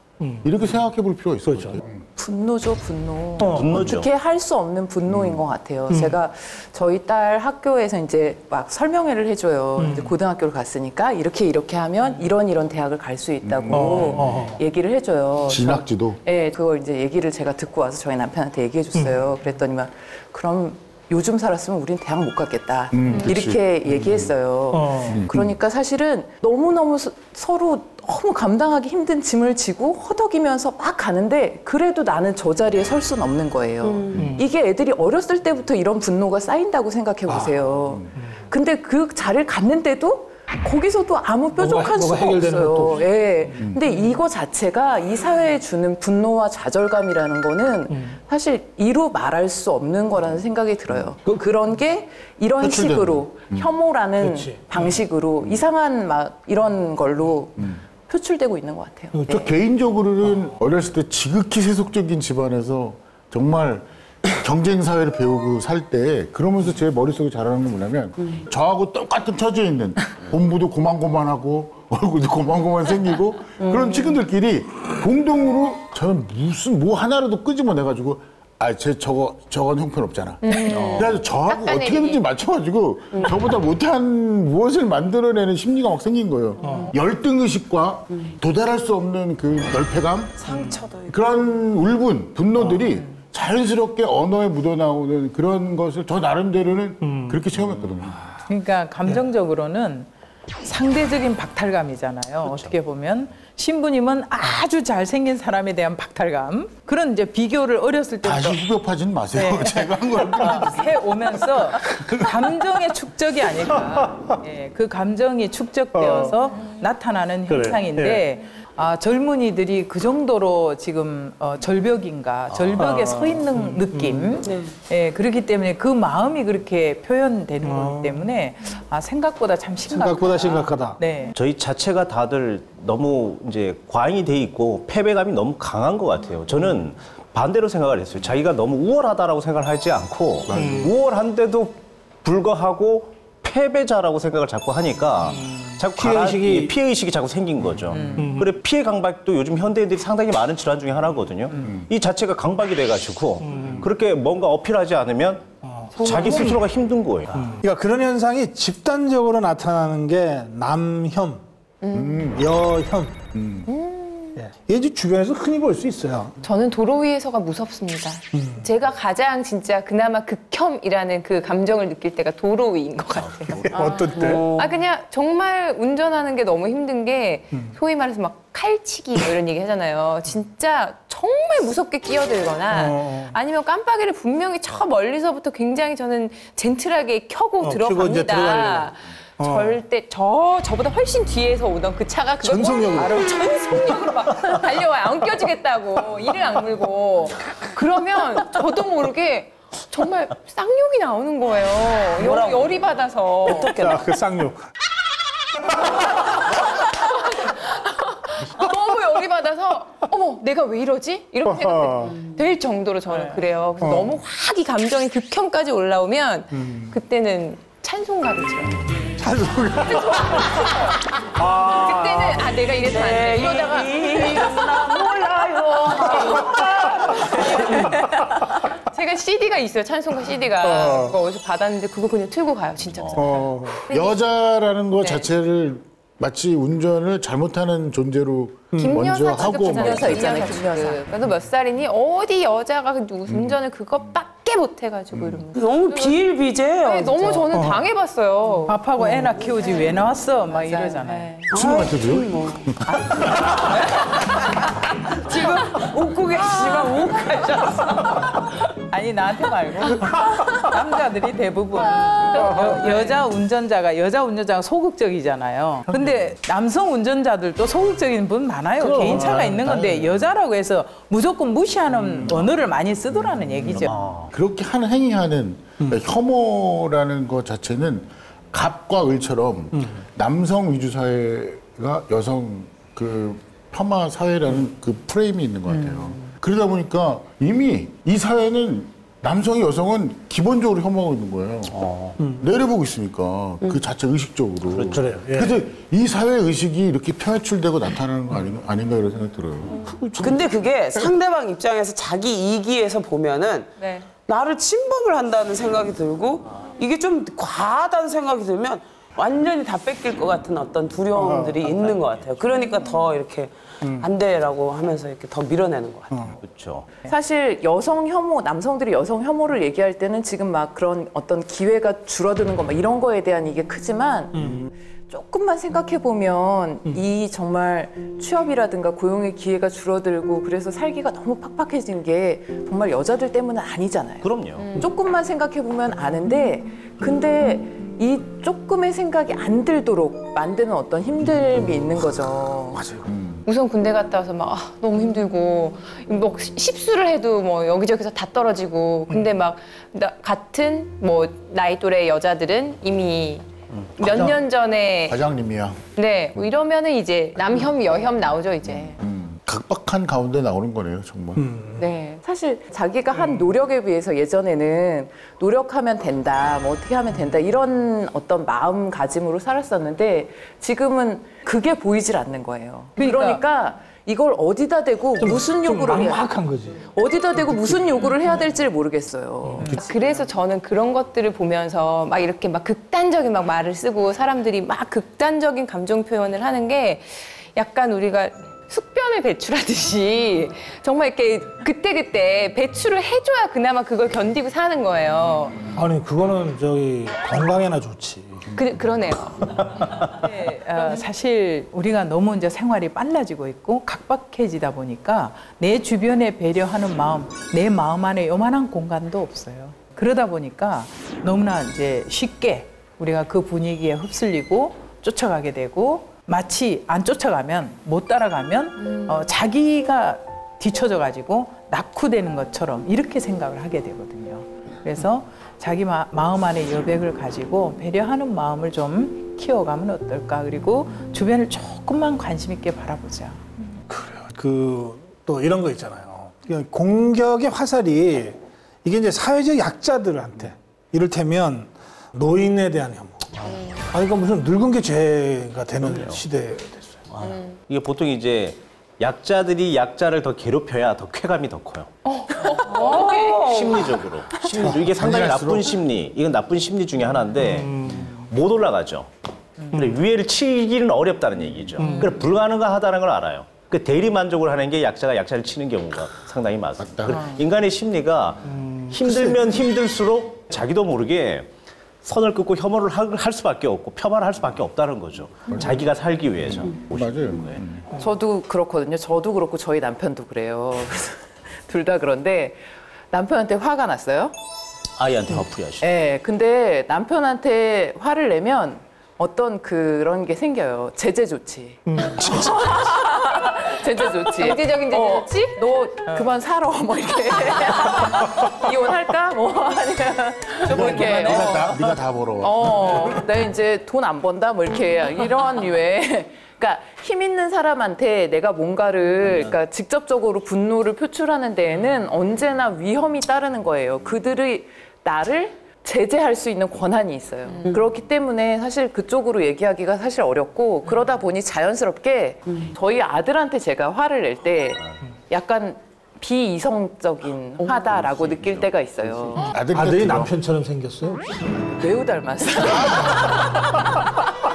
이렇게 생각해 볼 필요가 있을 것 같아요.
분노죠, 분노.
분노죠.
어떻게 할 수 없는 분노인 것 같아요. 제가 저희 딸 학교에서 이제 막 설명회를 해줘요. 이제 고등학교를 갔으니까 이렇게 하면 이런 대학을 갈 수 있다고 얘기를 해줘요.
진학지도.
네, 그걸 이제 얘기를 제가 듣고 와서 저희 남편한테 얘기해 줬어요. 그랬더니만 그럼 요즘 살았으면 우린 대학 못 갔겠다. 이렇게 얘기했어요. 그러니까 사실은 너무너무 서로 너무 감당하기 힘든 짐을 지고 허덕이면서 막 가는데 그래도 나는 저 자리에 설 수는 없는 거예요. 이게 애들이 어렸을 때부터 이런 분노가 쌓인다고 생각해 보세요. 근데 그 자리를 갔는데도 거기서도 아무 뾰족한
뭐가
수가
해결되는 것도
없어요.
없이.
예. 근데 이거 자체가 이 사회에 주는 분노와 좌절감이라는 거는 사실 이루 말할 수 없는 거라는 생각이 들어요. 그런 게 이런 식으로 혐오라는
그렇지.
방식으로 이상한 막 이런 걸로 표출되고 있는 것 같아요.
저 개인적으로는 어렸을 때 지극히 세속적인 집안에서 정말 경쟁 사회를 배우고 살 때 그러면서 제 머릿속에 자라는 건 뭐냐면 저하고 똑같은 처지에 있는 공부도 고만고만하고 얼굴도 고만고만 생기고 그런 친구들끼리 공동으로 저는 무슨 뭐 하나라도 끄집어내가지고 저건 형편없잖아. 그래서 저하고 어떻게든지 맞춰가지고 저보다 못한 무엇을 만들어내는 심리가 막 생긴 거예요. 열등의식과 도달할 수 없는 그 열패감,
상처도 있고.
그런 울분, 분노들이 자연스럽게 언어에 묻어나오는 그런 것을 저 나름대로는 그렇게 체험했거든요.
그러니까 감정적으로는 상대적인 박탈감이잖아요. 어떻게 보면 신부님은 아주 잘생긴 사람에 대한 박탈감. 그런 이제 비교를 어렸을 때부터
다시 후벼파지는 마세요. 제가 한 걸.
해오면서 감정의 축적이 아닐까. 예, 그 감정이 축적되어서 나타나는
그래.
현상인데 젊은이들이 그 정도로 지금 절벽인가 절벽에 서 있는 느낌. 예, 그렇기 때문에 그 마음이 그렇게 표현되는 거기 때문에 생각보다 참
생각보다 심각하다.
네.
저희 자체가 다들 너무 이제 과잉이 돼 있고 패배감이 너무 강한 것 같아요. 저는 반대로 생각을 했어요. 자기가 너무 우월하다라고 생각을 하지 않고 우월한데도 불구하고 패배자라고 생각을 자꾸 하니까 자꾸 피해의식이 자꾸 생긴 거죠. 그래 피해 강박도 요즘 현대인들이 상당히 많은 질환 중에 하나거든요. 이 자체가 강박이 돼가지고 그렇게 뭔가 어필하지 않으면 자기 스스로가 힘든 거예요.
그러니까 그런 현상이 집단적으로 나타나는 게 남혐, 여혐. 예. 이게 이제 주변에서 흔히 볼 수 있어요.
저는 도로 위에서가 무섭습니다. 제가 가장 진짜 그나마 극혐이라는 그 감정을 느낄 때가 도로 위인 것 같아요.
어떤 때?
그냥 정말 운전하는 게 너무 힘든 게 소위 말해서 막 칼치기 뭐 이런 얘기 하잖아요. 진짜 정말 무섭게 끼어들거나 아니면 깜빡이를 분명히 저 멀리서부터 굉장히 저는 젠틀하게 켜고 들어갑니다. 절대 저보다 훨씬 뒤에서 오던 그 차가 그걸 바로 전속력으로 막 달려와요. 안 껴주겠다고 이를 악물고 그러면 저도 모르게 정말 쌍욕이 나오는 거예요. 열이 받아서.
어떻게? 그 쌍욕.
너무 열이 받아서 어머 내가 왜 이러지? 이렇게 될 정도로 저는 그래요. 그래서 너무 확 이 감정이 극혐까지 올라오면 그때는 찬송가를 들어요. 그때는 내가 이래서 안 돼. 이러다가 제가 CD가 있어요. 찬송가 CD가. 그거 어디서 받았는데 그거 그냥 틀고 가요. 진짜.
여자라는 거 자체를 마치 운전을 잘못하는 존재로 먼저 하고
김여사 있잖아요. 그래도 몇 살이니 어디 여자가 운전을 그것밖에 못 해가지고 이러면
너무 비일비재해요.
네, 너무 저는 당해봤어요.
밥하고 애나 키우지 왜 나왔어? 막 이러잖아요.
친구한테도요?
지금 웃고 계시지만 욱하셨어. 아니 나한테 말고 남자들이 대부분 여자 운전자가 소극적이잖아요. 근데 남성 운전자들도 소극적인 분 많아요. 개인차가 있는 건데 여자라고 해서 무조건 무시하는 언어를 많이 쓰더라는 얘기죠.
그렇게 하는 행위하는 혐오라는 것 자체는 갑과 을처럼 남성 위주 사회가 여성 그 폄하 사회라는 그 프레임이 있는 것 같아요. 그러다 보니까 이미 이 사회는 남성이 여성은 기본적으로 혐오하고 있는 거예요. 내려보고 있으니까 그 자체 의식적으로.
그래요. 예.
그래서 이 사회 의식이 이렇게 표출되고 나타나는 거 아닌가 이런 생각이 들어요.
근데 그게 상대방 입장에서 자기 이기에서 보면은 나를 침범을 한다는 생각이 들고 이게 좀 과하다는 생각이 들면 완전히 다 뺏길 것 같은 어떤 두려움들이 있는 것 같아요. 그러니까 더 이렇게 안 돼라고 하면서 이렇게 더 밀어내는 것 같아요.
그렇죠.
사실 여성 혐오, 남성들이 여성 혐오를 얘기할 때는 지금 막 그런 어떤 기회가 줄어드는 거 막 이런 거에 대한 이게 크지만 조금만 생각해 보면 이 정말 취업이라든가 고용의 기회가 줄어들고 그래서 살기가 너무 팍팍해진 게 정말 여자들 때문은 아니잖아요.
그럼요.
조금만 생각해 보면 아는데 근데 이 조금의 생각이 안 들도록 만드는 어떤 힘듦이 있는 거죠.
맞아요.
우선 군대 갔다 와서 막 너무 힘들고 뭐 십수를 해도 뭐 여기저기서 다 떨어지고 근데 막 같은 뭐 나이 또래 여자들은 이미 몇 년 전에
과장님이야.
네, 뭐 이러면은 이제 남혐 여혐 나오죠 이제.
각박한 가운데 나오는 거네요, 정말.
네. 사실 자기가 한 노력에 비해서 예전에는 노력하면 된다, 뭐 어떻게 하면 된다, 이런 어떤 마음가짐으로 살았었는데 지금은 그게 보이질 않는 거예요. 그러니까 이걸 어디다 대고 무슨 요구를 해야
막막한 거지.
어디다 대고 무슨 요구를 해야 될지를 모르겠어요.
그래서 저는 그런 것들을 보면서 막 이렇게 막 극단적인 막 말을 쓰고 사람들이 막 극단적인 감정 표현을 하는 게 약간 우리가 숙변을 배출하듯이 정말 이렇게 그때그때 배출을 해줘야 그나마 그걸 견디고 사는 거예요.
아니 그거는 저기 건강에나 좋지.
그러네요.
네, 사실 우리가 너무 이제 생활이 빨라지고 있고 각박해지다 보니까 내 주변에 배려하는 마음, 내 마음 안에 요만한 공간도 없어요. 그러다 보니까 너무나 이제 쉽게 우리가 그 분위기에 휩쓸리고 쫓아가게 되고 마치 안 쫓아가면 못 따라가면 자기가 뒤쳐져 가지고 낙후되는 것처럼 이렇게 생각을 하게 되거든요. 그래서 자기 마음 안에 여백을 가지고 배려하는 마음을 좀 키워가면 어떨까. 그리고 주변을 조금만 관심 있게 바라보자.
그래요. 또 이런 거 있잖아요. 공격의 화살이 이게 이제 사회적 약자들한테 이를테면 노인에 대한 혐오. 그러니까 무슨 늙은 게 죄가 되는 시대가 됐어요.
이게 보통 이제 약자들이 약자를 더 괴롭혀야 더 쾌감이 더 커요. 심리적으로. 이게 상당히 나쁜 심리. 이건 나쁜 심리 중에 하나인데 못 올라가죠. 근데 위에를 치기는 어렵다는 얘기죠. 그래 불가능하다는 걸 알아요. 그 대리 만족을 하는 게 약자가 약자를 치는 경우가 상당히 많습니다. 인간의 심리가 힘들면 힘들수록 자기도 모르게 선을 긋고 혐오를 할 수밖에 없고 폄하를 할 수밖에 없다는 거죠. 자기가 살기 위해서.
맞아요.
저도 그렇거든요. 저도 그렇고 저희 남편도 그래요. 둘 다 그런데 남편한테 화가 났어요.
아이한테 화풀이 하시죠.
네, 근데 남편한테 화를 내면 어떤 그런 게 생겨요. 제재 조치. 제재 조치.
경제적인 제재 조치?
너 그만 살아. 뭐 이렇게. 이혼할까? 뭐 아니면 좀 이렇게.
네가 다 벌어.
나 이제 돈 안 번다. 뭐 이렇게 이런 류의. 그러니까 힘 있는 사람한테 내가 뭔가를 그러니까 직접적으로 분노를 표출하는 데에는 언제나 위험이 따르는 거예요. 그들이 나를 제재할 수 있는 권한이 있어요. 그렇기 때문에 사실 그쪽으로 얘기하기가 사실 어렵고 그러다 보니 자연스럽게 저희 아들한테 제가 화를 낼 때 약간 비이성적인 화다라고 느낄 때가 있어요.
아들이 남편처럼 생겼어요?
매우 닮았어요.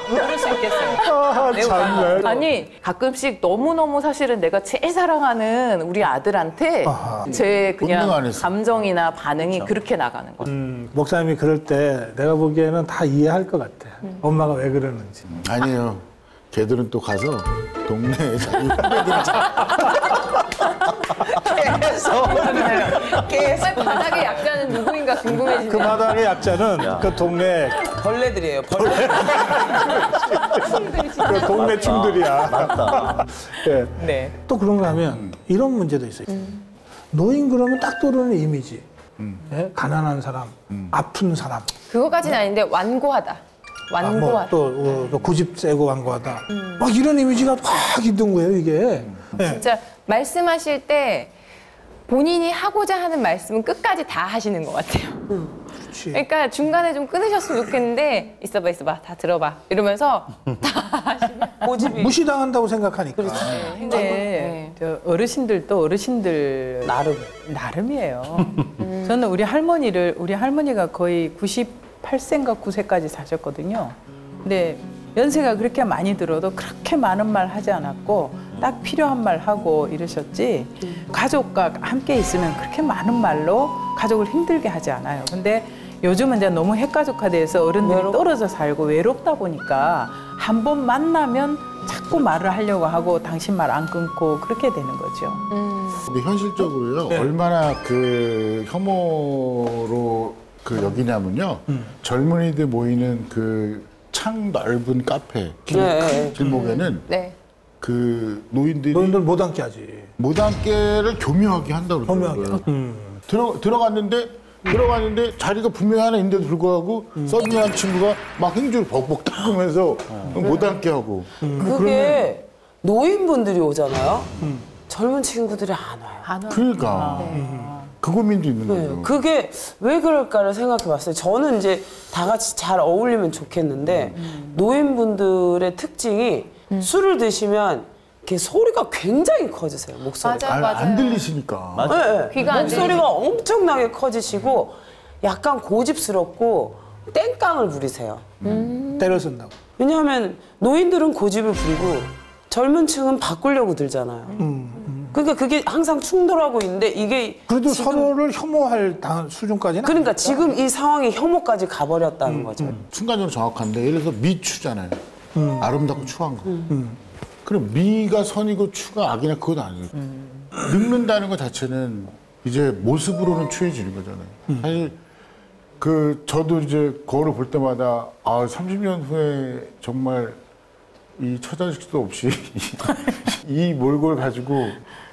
그럴 수 있겠어요. 매우 닮았어요. 아니 가끔씩 너무너무 사실은 내가 제일 사랑하는 우리 아들한테 제 그냥 감정이나 반응이 그렇게 나가는 거예요.
목사님이 그럴 때 내가 보기에는 다 이해할 것 같아. 엄마가 왜 그러는지.
아니에요. 걔들은 또 가서 동네에 자기 후배들
계속 바닥의 약자는 누구인가 궁금해지네요.
그 바닥의 약자는 그 동네
벌레들이에요. 벌레.
그 동네 충들이야.
맞다.
네.
네.
또 그런가 하면 이런 문제도 있어요. 노인 그러면 딱 떠오르는 이미지. 예? 가난한 사람, 아픈 사람.
그거까지는 아닌데 완고하다. 완고하다.
또 고집 세고 완고하다. 막 이런 이미지가 확 있던 거예요, 이게. 네.
진짜 말씀하실 때 본인이 하고자 하는 말씀은 끝까지 다 하시는 것 같아요.
그렇지.
그러니까 중간에 좀 끊으셨으면 좋겠는데 있어봐 다 들어봐 이러면서 다 하시면
고집이 무시당한다고 생각하니까.
근데 저 어르신들도 어르신들 나름이에요. 저는 우리 할머니가 거의 98세인가 9세까지 사셨거든요. 근데 연세가 그렇게 많이 들어도 그렇게 많은 말 하지 않았고 딱 필요한 말 하고 이러셨지 가족과 함께 있으면 그렇게 많은 말로 가족을 힘들게 하지 않아요. 근데 요즘은 이제 너무 핵가족화돼서 어른들이 떨어져 살고 외롭다 보니까 한 번 만나면 자꾸 말을 하려고 하고 당신 말 안 끊고 그렇게 되는 거죠.
근데 현실적으로요, 얼마나 그 혐오로 그 여기냐면요, 젊은이들 모이는 그 창 넓은 카페 길목에는 그 노인들
못 앉게 하지.
못 앉게를 교묘하게 한다고 그러더라고요. 들어갔는데 자리가 분명히 하나 있는데도 불구하고 서빙한 친구가 막 행주를 벅벅 닦으면서 못 앉게 하고.
그게 노인분들이 오잖아요. 젊은 친구들이 안 와요.
그러니까 그 고민도 있는 거죠.
그게 왜 그럴까를 생각해 봤어요. 저는 이제 다 같이 잘 어울리면 좋겠는데 노인분들의 특징이 술을 드시면 이렇게 소리가 굉장히 커지세요. 목소리가.
맞아요.
안 들리시니까.
네,
귀가 안
목소리가 엄청나게 커지시고 약간 고집스럽고 땡깡을 부리세요.
때려 쓴다고.
왜냐하면 노인들은 고집을 부리고 젊은 층은 바꾸려고 들잖아요. 그러니까 그게 항상 충돌하고 있는데 이게
그래도
지금,
서로를 혐오할 수준까지는
그러니까
아닐까?
지금 이 상황이 혐오까지 가버렸다는 거죠.
순간적으로 정확한데 예를 들어서 미추잖아요. 아름답고 추한 거. 그럼 미가 선이고 추가 악이냐 그건 아니에요. 늙는다는 것 자체는 이제 모습으로는 추해지는 거잖아요. 사실 저도 이제 거울을 볼 때마다 30년 후에 정말 이 처자식도 없이 이 몰골 가지고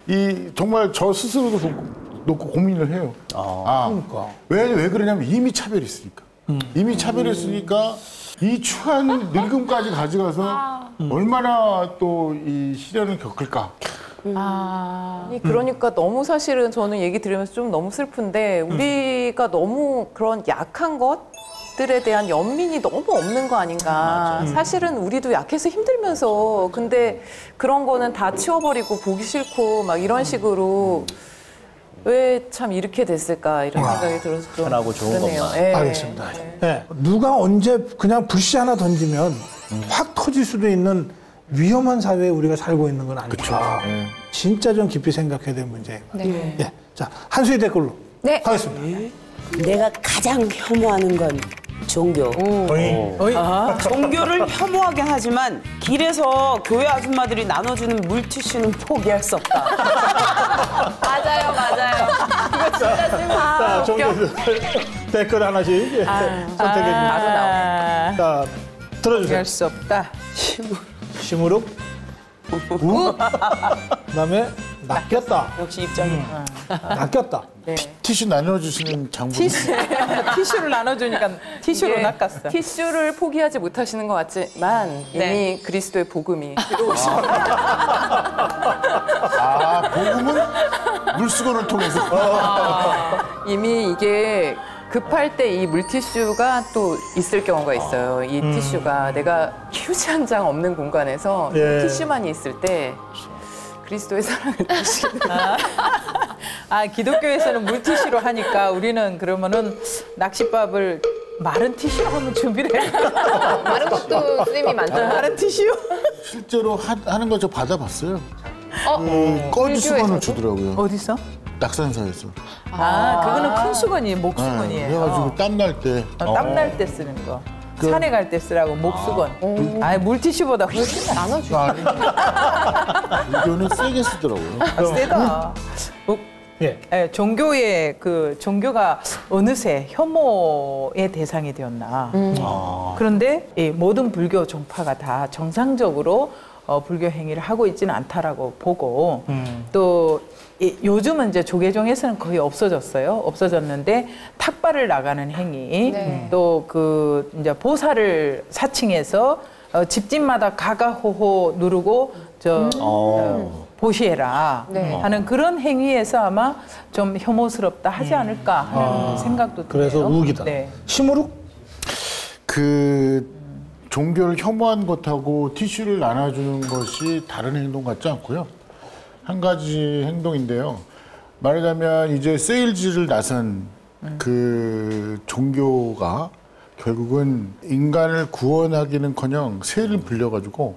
이 정말 저 스스로도 놓고 고민을 해요.
그러니까.
왜 그러냐면 이미 차별이 있으니까. 이미 차별이 있으니까 이 추한 늙음까지 가져가서 얼마나 또 이 시련을 겪을까.
아니, 그러니까 너무 사실은 저는 얘기 들으면서 좀 너무 슬픈데 우리가 너무 그런 약한 것들에 대한 연민이 너무 없는 거 아닌가. 사실은 우리도 약해서 힘들면서 근데 그런 거는 다 치워버리고 보기 싫고 막 이런 식으로 왜 참 이렇게 됐을까 이런 생각이 들어서 좀
편하고 좋은
그러네요.
것만.
예.
알겠습니다. 네. 누가 언제 그냥 불씨 하나 던지면 확 터질 수도 있는 위험한 사회에 우리가 살고 있는 건 아니죠. 진짜 좀 깊이 생각해야 될 문제예요.
네.
예. 자, 한수희 댓글로
네.
하겠습니다.
내가 가장 혐오하는 건 종교.
종교를 혐오하게 하지만 길에서 교회 아줌마들이 나눠주는 물티슈는 포기할 수 없다.
맞아요, 맞아요. 이거 진짜 쓸모없어.
자, 종교 댓글 하나씩 선택해 주세요. 자, 들어주세요.
할 수 없다.
심으룩. 그다음에 낚였다.
역시 입장이.
낚였다.
티슈 나눠주시는 장분.
티슈를 나눠주니까 티슈로
이게
낚았어.
티슈를 포기하지 못하시는 것 같지만 이미 그리스도의 복음이 들어오시고
복음은 물수건을 통해서.
이미 이게 급할 때 이 물티슈가 또 있을 경우가 있어요. 이 티슈가 내가 휴지 한 장 없는 공간에서
예.
티슈만이 있을 때 그리스도의 사랑을 느끼시는
기독교에서는 물티슈로 하니까 우리는 그러면은 낚싯밥을 마른 티슈로 하면 준비를 해.
마른 것도 스님이 많잖아요.
마른 티슈?
실제로 하는 거 저 받아봤어요.
어?
꺼주 수건을
불교에서도?
주더라고요.
어디서?
낙산사에서.
그거는 큰 수건이에요. 목수건이에요.
그래가지고 땀날 때.
땀날 때 쓰는 거. 산에 갈 때 쓰라고 목수건. 물티슈보다 훨씬
나눠주고.
이거는 세게 쓰더라고요.
세다.
예.
종교의 종교가 어느새 혐오의 대상이 되었나. 그런데 이 모든 불교 종파가 다 정상적으로 불교 행위를 하고 있지는 않다라고 보고 또 요즘은 이제 조계종에서는 거의 없어졌는데 탁발을 나가는 행위, 또 이제 보살을 사칭해서 집집마다 가가호호 누르고 보시해라 하는 그런 행위에서 아마 좀 혐오스럽다 하지 않을까 하는 생각도 드네요.
그래서 우기다.
네.
심으룩?
종교를 혐오한 것하고 티슈를 나눠주는 것이 다른 행동 같지 않고요. 한 가지 행동인데요. 말하자면 이제 세일즈를 나선 그 종교가 결국은 인간을 구원하기는커녕 세를 불려가지고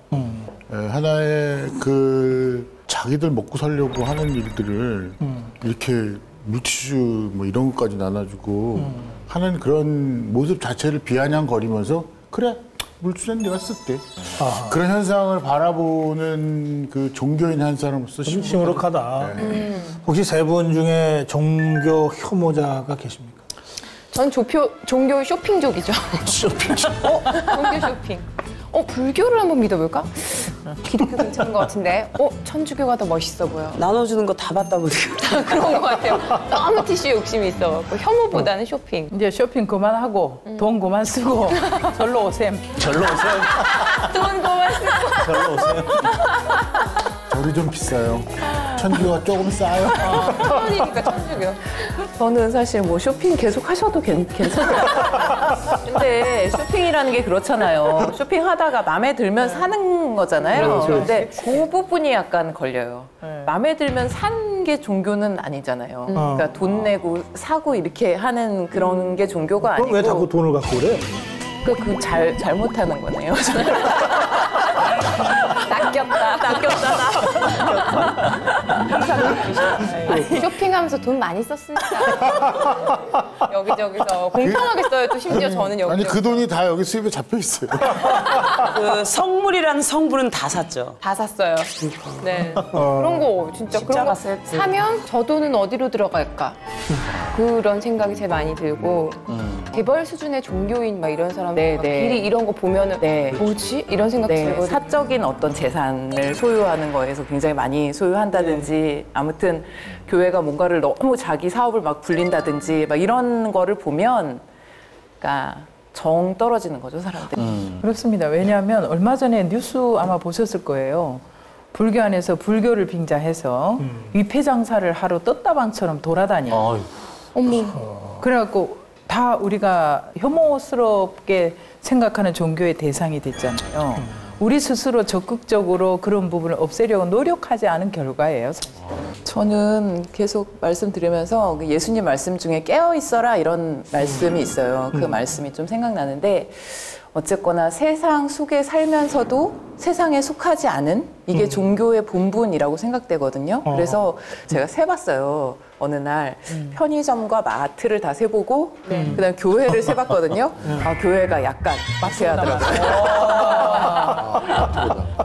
하나의 자기들 먹고 살려고 하는 일들을 이렇게 물티슈 뭐 이런 것까지 나눠주고 하는 그런 모습 자체를 비아냥거리면서 그래 물티슈는 내가 쓸게. 그런 현상을 바라보는 그 종교인 한 사람으로서
심으룩하다. 혹시 세 분 중에 종교 혐오자가 계십니까?
전 종교 쇼핑족이죠.
쇼핑족.
종교 쇼핑. 불교를 한번 믿어볼까? 기독교 괜찮은 것 같은데. 천주교가 더 멋있어 보여.
나눠주는 거 다 받다 보니까.
그런 것 같아요. 너무 티슈 욕심이 있어갖고 혐오보다는 쇼핑.
이제 쇼핑 그만하고 돈 그만 쓰고 절로 오셈.
절로 오세요.
돈 그만 쓰고.
절로 오세요.
절이 좀 비싸요. 천주교가 조금 싸요.
천원이니까 천주교.
저는 사실 뭐 쇼핑 계속 하셔도 괜찮아요. 근데 쇼핑이라는 게 그렇잖아요. 쇼핑하다가 마음에 들면 사는 거잖아요. 근데 그 부분이 약간 걸려요. 마음에 들면 산 게 종교는 아니잖아요. 그러니까 돈 내고 사고 이렇게 하는 그런 게 종교가 아니고.
그럼 왜 자꾸 돈을 갖고 그래?
잘못하는 거네요.
낚였다. 쇼핑하면서 돈 많이 썼으니까. 여기저기서 공평하게 써요. 또 심지어 저는 여기.
아니 그 돈이 다 여기 수입에 잡혀 있어요.
그 성물이라는 성분은 다 샀죠.
다 샀어요. 네. 그런 거 진짜 그런 거 사면 저 돈은 어디로 들어갈까? 그런 생각이 제일 많이 들고 재벌 수준의 종교인 막 이런 사람 일이 이런 거 보면은 뭐지? 이런 생각 들고
사적인 어떤 재산을 소유하는 거에서 굉장히 많이 소유한다든지 아무튼 교회가 뭔가를 너무 자기 사업을 막 불린다든지 막 이런 거를 보면 그러니까 정 떨어지는 거죠, 사람들이.
그렇습니다. 왜냐하면 얼마 전에 뉴스 아마 보셨을 거예요. 불교 안에서 불교를 빙자해서 위패 장사를 하러 떴다방처럼 돌아다녀요.
어머.
그래갖고 다 우리가 혐오스럽게 생각하는 종교의 대상이 됐잖아요. 우리 스스로 적극적으로 그런 부분을 없애려고 노력하지 않은 결과예요.
저는 계속 말씀드리면서 그 예수님 말씀 중에 깨어 있어라 이런 말씀이 있어요. 그 말씀이 좀 생각나는데 어쨌거나 세상 속에 살면서도 세상에 속하지 않은 이게 종교의 본분이라고 생각되거든요. 그래서 제가 세봤어요. 어느 날 편의점과 마트를 다 세보고 그다음 교회를 세봤거든요. 아, 교회가 약간 마트하더라고요.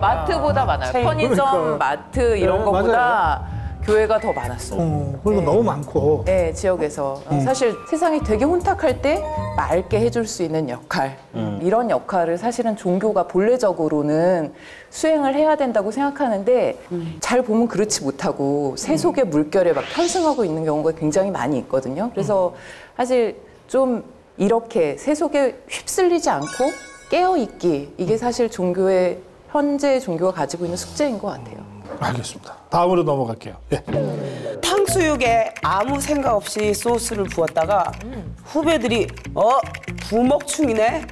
마트보다 많아요. 편의점, 마트 이런 거보다 교회가 더 많았어요.
그리고 너무 많고.
네, 지역에서. 사실 세상이 되게 혼탁할 때 맑게 해줄 수 있는 역할, 이런 역할을 사실은 종교가 본래적으로는 수행을 해야 된다고 생각하는데 잘 보면 그렇지 못하고 세속의 물결에 막 편승하고 있는 경우가 굉장히 많이 있거든요. 그래서 사실 좀 이렇게 세속에 휩쓸리지 않고 깨어있기, 이게 사실 종교의, 현재 종교가 가지고 있는 숙제인 것 같아요.
알겠습니다. 다음으로 넘어갈게요. 예.
탕수육에 아무 생각 없이 소스를 부었다가 후배들이 부먹충이네?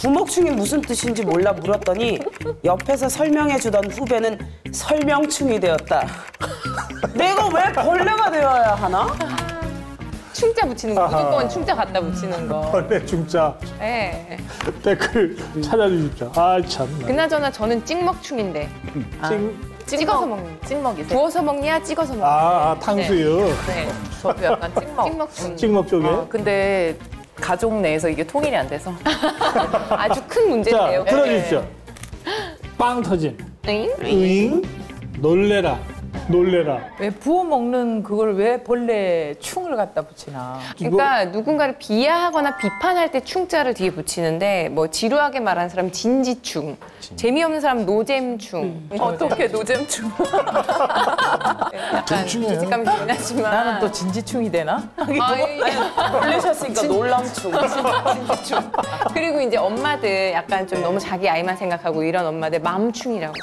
부먹충이 무슨 뜻인지 몰라 물었더니 옆에서 설명해주던 후배는 설명충이 되었다. 내가 왜 벌레가 되어야 하나?
충자 붙이는 거 무조건 충자 갖다 붙이는 거.
원래 중자
네.
댓글 찾아주십시오. 아 참.
그나저나 저는 찍먹충인데. 찍어서 먹는.
찍먹이세요?
구워서 먹냐, 찍어서 먹냐.
탕수육.
네.
저도 약간 찍먹.
찍먹충.
찍먹 쪽에.
근데 가족 내에서 이게 통일이 안 돼서.
아주 큰 문제인데요.
자, 들어주십시오. 빵 터진.
응?
으잉. 놀래라.
왜 부어 먹는 그걸 왜 벌레 충을 갖다 붙이나.
그러니까 누군가를 비하하거나 비판할 때 충자를 뒤에 붙이는데 뭐 지루하게 말하는 사람 진지충, 재미없는 사람 노잼충.
어떻게 노잼충?
약간 죄책감이 들긴 하지만
나는 또 진지충이 되나?
놀라셨으니까 놀람충.
진지충. 그리고 이제 엄마들 약간 좀 너무 자기 아이만 생각하고 이런 엄마들 맘충이라고.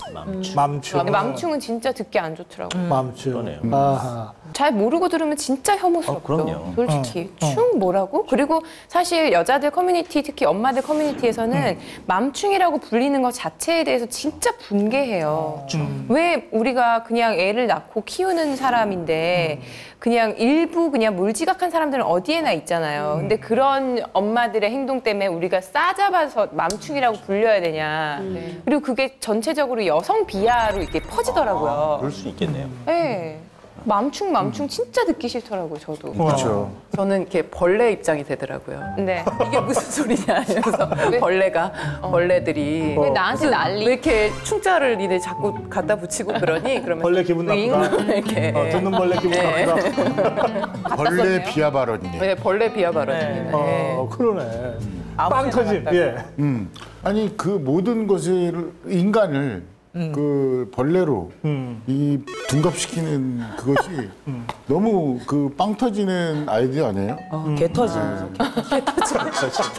맘충.
근데 맘충은 진짜 듣기 안 좋더라고.
맘충.
그러네요.
아하.
잘 모르고 들으면 진짜 혐오스럽죠.
그럼요.
솔직히. 충 뭐라고? 그리고 사실 여자들 커뮤니티, 특히 엄마들 커뮤니티에서는 맘충이라고 불리는 것 자체에 대해서 진짜 분개해요. 왜 우리가 그냥 애를 낳고 키우는 사람인데 그냥 일부 그냥 물지각한 사람들은 어디에나 있잖아요. 근데 그런 엄마들의 행동 때문에 우리가 싸잡아서 맘충이라고 불려야 되냐. 그리고 그게 전체적으로 여성 비하로 이렇게 퍼지더라고요.
그럴 수 있겠네요.
네. 맘충 진짜 듣기 싫더라고요, 저도.
그렇죠.
저는 이렇게 벌레 입장이 되더라고요.
네.
이게 무슨 소리냐 이러면서 벌레가 벌레들이
왜 나한테 난리?
왜 이렇게 충자를 니네 자꾸 갖다 붙이고 그러니 그러면
벌레 기분 나쁘다.
이렇게
듣는 벌레 기분 나쁘다.
벌레 비하 발언이네.
네, 벌레 비하 발언입니다. 네.
그러네.
아무
빵
생각
터진.
안
예.
아니 그 모든 것을 인간을 그 벌레로 이 둔갑시키는 그것이 너무 그 빵 터지는 아이디어 아니에요?
개 터짐.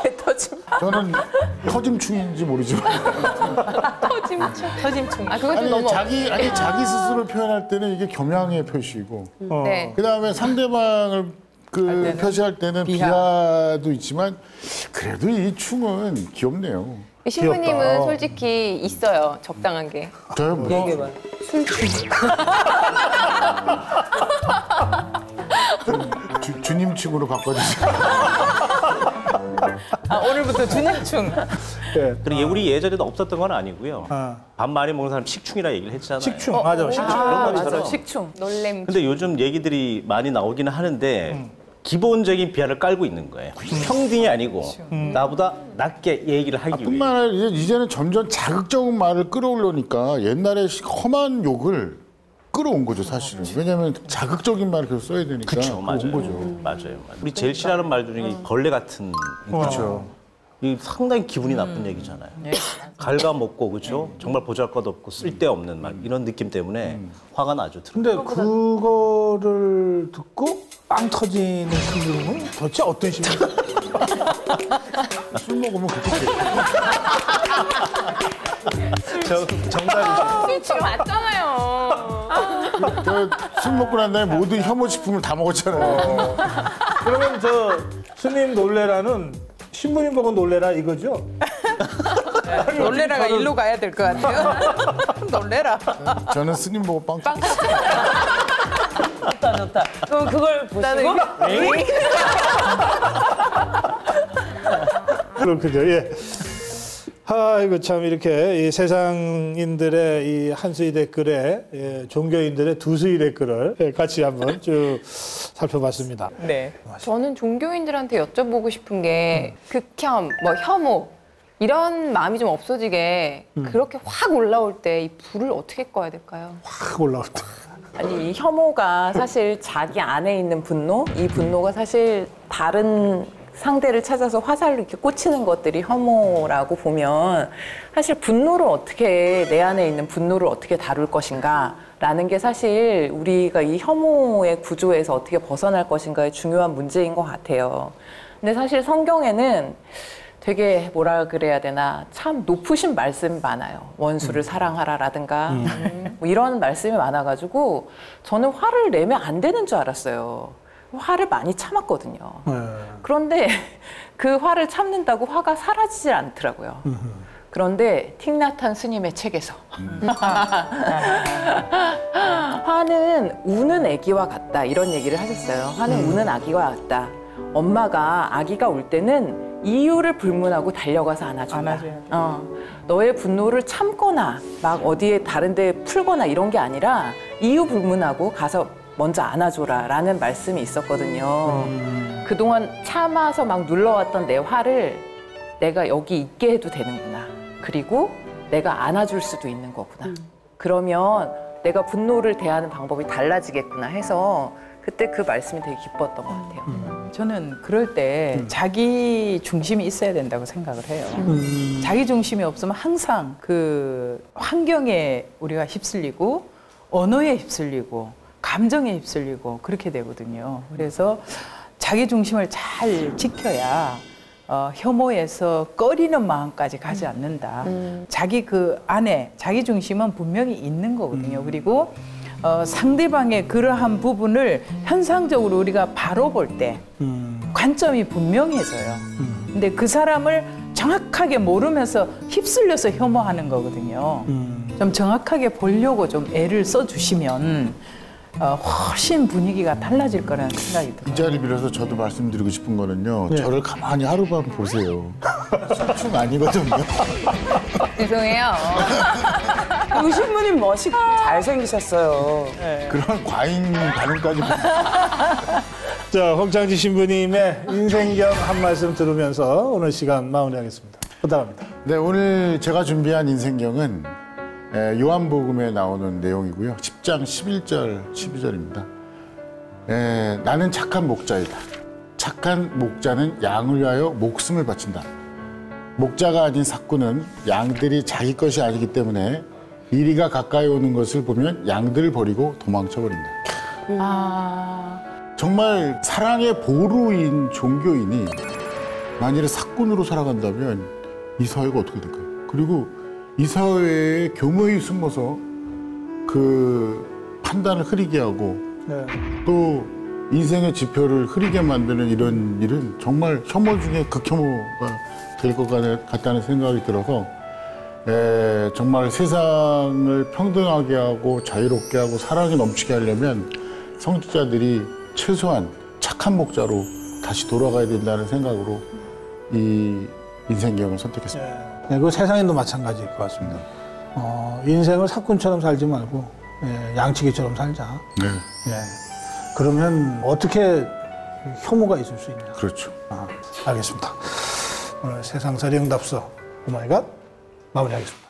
개 터짐.
저는 터짐충인지 모르지만
터짐충. 아, 그것도
아니
너무.
자기 스스로 표현할 때는 이게 겸양의 표시고
네.
그다음에 상대방을 그 표시할 때는 비하도 있지만 그래도 이 충은 귀엽네요.
신부님은
귀엽다.
솔직히 있어요, 적당한 게.
저요 뭐
얘기해봐.
주님 층으로 바꿔주세요.
오늘부터 준약충.
그리고 우리 예전에도 없었던 건 아니고요. 밥 많이 먹는 사람 식충이라 얘기를 했잖아요.
식충 맞아. 식충.
그런 것처럼.
식충.
놀램.
근데 요즘 얘기들이 많이 나오기는 하는데 기본적인 비하를 깔고 있는 거예요. 평등이 아니고 나보다 낮게 얘기를 하기 위해.
뿐만 아니라 이제는 점점 자극적인 말을 끌어올려니까 옛날에 험한 욕을 끌어온 거죠, 사실은. 왜냐하면 자극적인 말을 계속 써야 되니까.
그렇죠, 맞아요. 맞아요. 우리 제일 싫어하는 말 중에 벌레 같은. 그렇죠. 이 상당히 기분이 나쁜 얘기잖아요. 갉아먹고 그렇죠. 정말 보잘것없고 쓸데없는 말 이런 느낌 때문에 화가 나죠.
근데 그거를 듣고 빵 터지는 그분은 도대체 어떤 심리인가요?
술 먹으면 그렇게
정답이죠.
술 맞잖아요.
술 먹고 난 다음에 모든 혐오식품을 다 먹었잖아요.
그러면 저 스님 놀래라는 신부님 보고 놀래라 이거죠?
놀래라가 일로 가야 될 것 같아요. 놀래라.
저는 스님 보고 빵
좋다. 그럼 그걸 보시고
그렇군요. 예. 이거 참 이렇게 이 세상인들의 이 한수위 댓글에 종교인들의 두수위 댓글을 같이 한번 쭉 살펴봤습니다.
네.
저는 종교인들한테 여쭤보고 싶은 게 극혐, 뭐 혐오 이런 마음이 좀 없어지게 그렇게 확 올라올 때 이 불을 어떻게 꺼야 될까요?
확 올라올 때.
아니, 이 혐오가 사실 자기 안에 있는 분노, 이 분노가 사실 다른 상대를 찾아서 화살로 이렇게 꽂히는 것들이 혐오라고 보면 사실 분노를 어떻게, 내 안에 있는 분노를 어떻게 다룰 것인가 라는 게 사실 우리가 이 혐오의 구조에서 어떻게 벗어날 것인가의 중요한 문제인 것 같아요. 근데 사실 성경에는 되게 뭐라 그래야 되나 참 높으신 말씀이 많아요. 원수를 사랑하라라든가 뭐 이런 말씀이 많아가지고 저는 화를 내면 안 되는 줄 알았어요. 화를 많이 참았거든요. 그런데 그 화를 참는다고 화가 사라지질 않더라고요. 그런데 틱나탄 스님의 책에서 화는 우는 아기와 같다 이런 얘기를 하셨어요. 화는 우는 아기와 같다. 엄마가 아기가 울 때는 이유를 불문하고 달려가서 안아준다. 너의 분노를 참거나 막 어디에 다른 데 풀거나 이런 게 아니라 이유 불문하고 가서 먼저 안아줘라 라는 말씀이 있었거든요. 그동안 참아서 막 눌러왔던 내 화를 내가 여기 있게 해도 되는구나. 그리고 내가 안아줄 수도 있는 거구나. 그러면 내가 분노를 대하는 방법이 달라지겠구나 해서 그때 그 말씀이 되게 기뻤던 것 같아요.
저는 그럴 때 자기 중심이 있어야 된다고 생각을 해요. 자기 중심이 없으면 항상 그 환경에 우리가 휩쓸리고 언어에 휩쓸리고 감정에 휩쓸리고 그렇게 되거든요. 그래서 자기 중심을 잘 지켜야 혐오에서 꺼리는 마음까지 가지 않는다. 자기 그 안에 자기 중심은 분명히 있는 거거든요. 그리고 상대방의 그러한 부분을 현상적으로 우리가 바로 볼 때 관점이 분명해져요. 근데 그 사람을 정확하게 모르면서 휩쓸려서 혐오하는 거거든요. 좀 정확하게 보려고 좀 애를 써주시면 훨씬 분위기가 달라질 거라는 생각이 들어요.
이 자리 빌어서 저도 말씀드리고 싶은 거는요. 저를 가만히 하루밤 보세요. 실충 아니거든요.
죄송해요.
의신부님 멋있고 잘생기셨어요.
그런 과잉 반응까지.
자, 홍창지 신부님의 인생경 한 말씀 들으면서 오늘 시간 마무리하겠습니다. 부탁합니다.
네, 오늘 제가 준비한 인생경은 요한복음에 나오는 내용이고요. 10장 11절, 12절입니다. 나는 착한 목자이다. 착한 목자는 양을 위하여 목숨을 바친다. 목자가 아닌 삭구는 양들이 자기 것이 아니기 때문에 이리가 가까이 오는 것을 보면 양들을 버리고 도망쳐버린다. 정말 사랑의 보루인 종교인이 만일에 삭군으로 살아간다면 이 사회가 어떻게 될까요? 그리고 이 사회에 교묘히 숨어서 그 판단을 흐리게 하고 또 인생의 지표를 흐리게 만드는 이런 일은 정말 혐오 중에 극혐오가 될 것 같다는 생각이 들어서 정말 세상을 평등하게 하고 자유롭게 하고 사랑이 넘치게 하려면 성직자들이 최소한 착한 목자로 다시 돌아가야 된다는 생각으로 이 인생경을 선택했습니다.
네, 그 세상에도 마찬가지일 것 같습니다. 인생을 사꾼처럼 살지 말고 양치기처럼 살자.
네.
그러면 어떻게 혐오가 있을 수 있냐.
그렇죠.
알겠습니다. 오늘 세상살이 응답서 오마이갓 마무리하겠습니다.